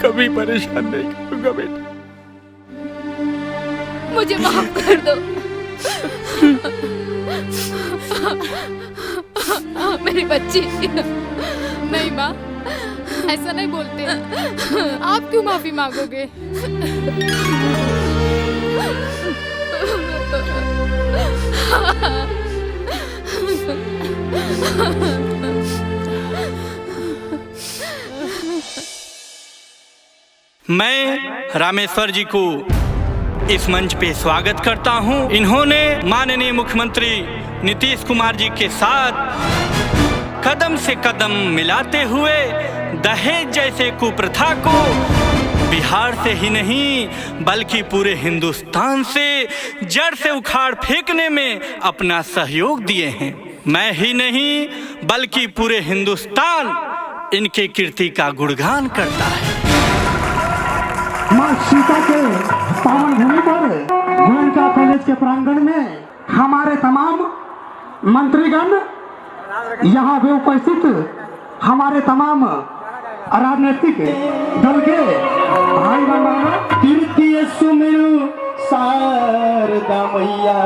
कभी परेशान नहीं करूंगा बेटा। मुझे माफ कर दो। मेरी बच्ची। नहीं माँ, ऐसा नहीं बोलते। आप क्यों माफी मांगोगे? मैं रामेश्वर जी को इस मंच पे स्वागत करता हूं। इन्होंने माननीय मुख्यमंत्री नीतीश कुमार जी के साथ कदम से कदम मिलाते हुए दहेज जैसे कुप्रथा को बिहार से ही नहीं बल्कि पूरे हिंदुस्तान से जड़ से उखाड़ फेंकने में अपना सहयोग दिए हैं। मैं ही नहीं बल्कि पूरे हिंदुस्तान इनके कीर्ति का गुणगान करता है। मां सीता के पावन भूमि पर गोयनका कॉलेज के प्रांगण में हमारे तमाम मंत्रीगण, यहाँ पे उपस्थित हमारे तमाम राजनीतिक दल के भाई बहन, कीर्ति सुमिरु शारदा मैया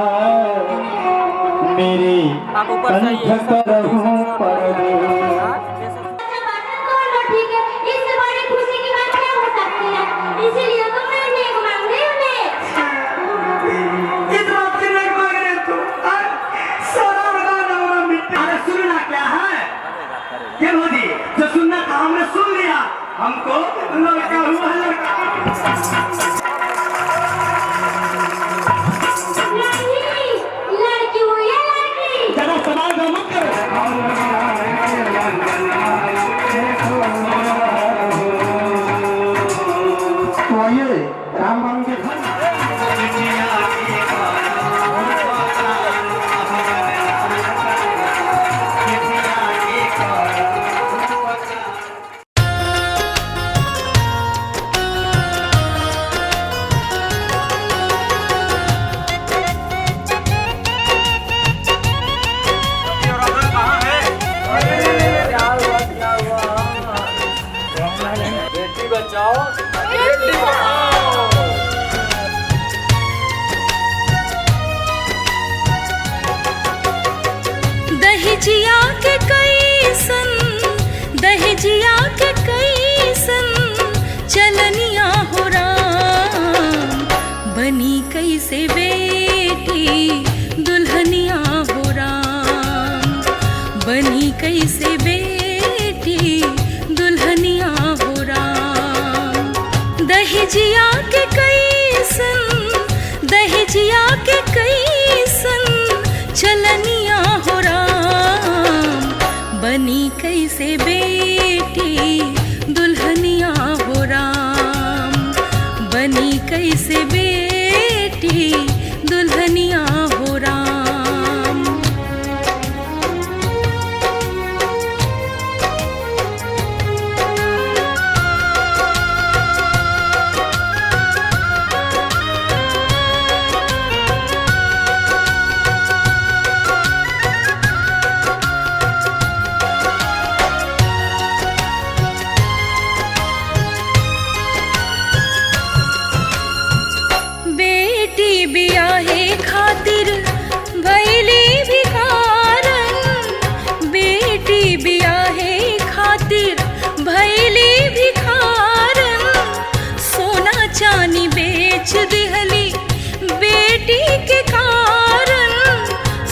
मेरे कंठ करहूं पर। जो सुनना था हमने सुन लिया, हमको लड़का हुआ लड़का। लड़की हुई है लड़की। जरा सवाल का मत करो। तो आइए रामबाबू के घर कैसे बेटी दुल्हनिया हो राम। दहेजिया के कैसन, दहेजिया के कैसन चलनिया हो राम। बनी कैसे बेटी दुल्हनिया हो राम। बनी कैसे बेटी दुल्हनिया हो राम। बेटी बियाहे खातिर भैली भिखारन। बेटी बियाहे खातिर भैली भिखारन। सोना चानी बेच दिहली बेटी के कारण।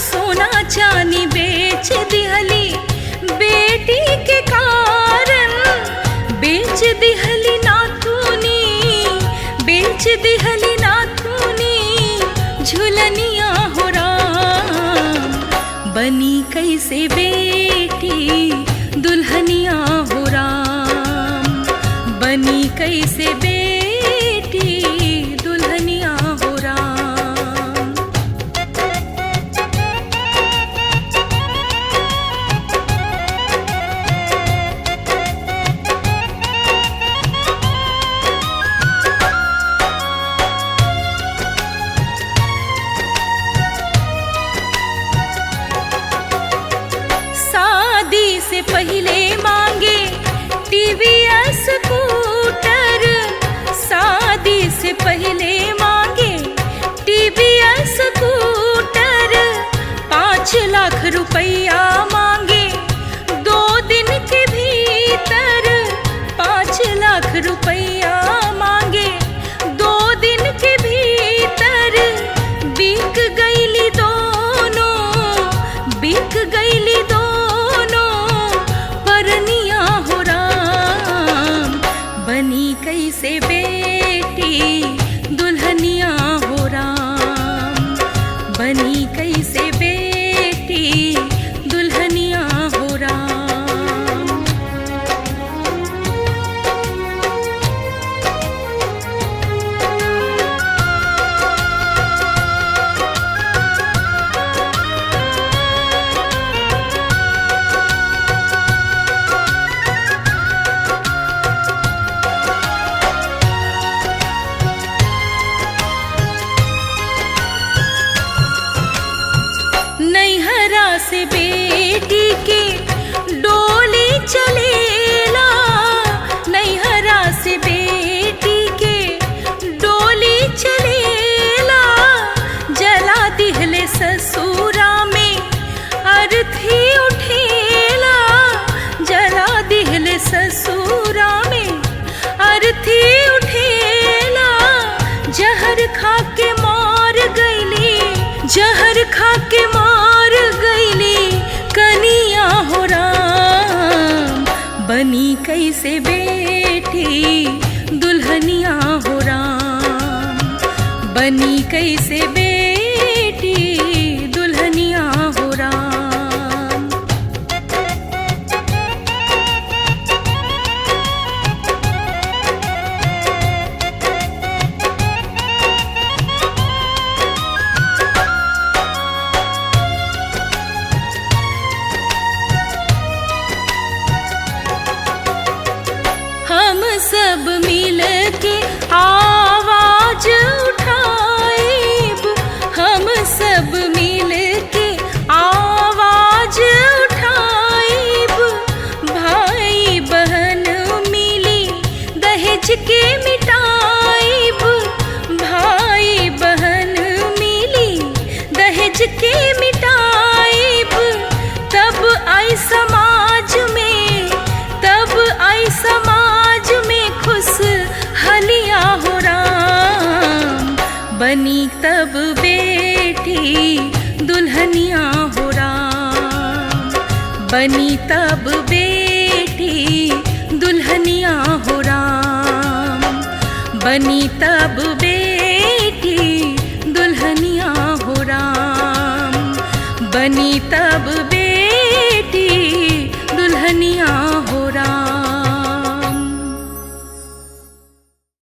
सोना चानी बेच दिहली बेटी के कारण। बेच दिहली नाथुनी, बेच दिहली नाथुनी झुलनिया हो राम। बनी कैसे बेटी दुल्हनिया हो राम। बनी कैसे बेटी दुल्हनिया हो राम। शादी से पहले मांगे टीवी या स्कूटर। शादी से पहले मांगे टीवी या स्कूटर। 5 लाख रुपया मांगे 2 दिन के भीतर। 5 लाख रुपया मांगे 2 दिन के भीतर। बिक गईली दोनों, बिक गईली दोनों परनिया हो राम। बनी कैसे बेटी दुल्हनिया हो राम। बनी कैसे बेटी दुल्हनिया हो राम। नैहरा से बेटी के डोली चलेला। नैहरा से बेटी के डोली चलेला। जला दिहले ससुरा में अर्थी उठेला। जला दिहले ससुरा में अर्थी उठेला। जहर खा के मार गईली, जहर खा के मार गईली कनिया हो राम। बनी कैसे बेटी दुल्हनिया हो राम। बनी कैसे बेटी दुल्हनिया हो राम। हम सब मिल के आवाज उठाएब। हम सब मिल के आवाज उठाएब। भाई बहन मिली दहेज के मिटाएब। भाई बहन मिली दहेज के मिटाएब। तब आई समाज में, तब आई समाज में खुश हलिया हो राम। बनी तब बेटी दुल्हनिया हो राम। बनी तब बेटी दुल्हनिया हो राम, बनी तब बेटी दुल्हनिया हो राम, बनी तब बेटी दुल्हनिया हो राम।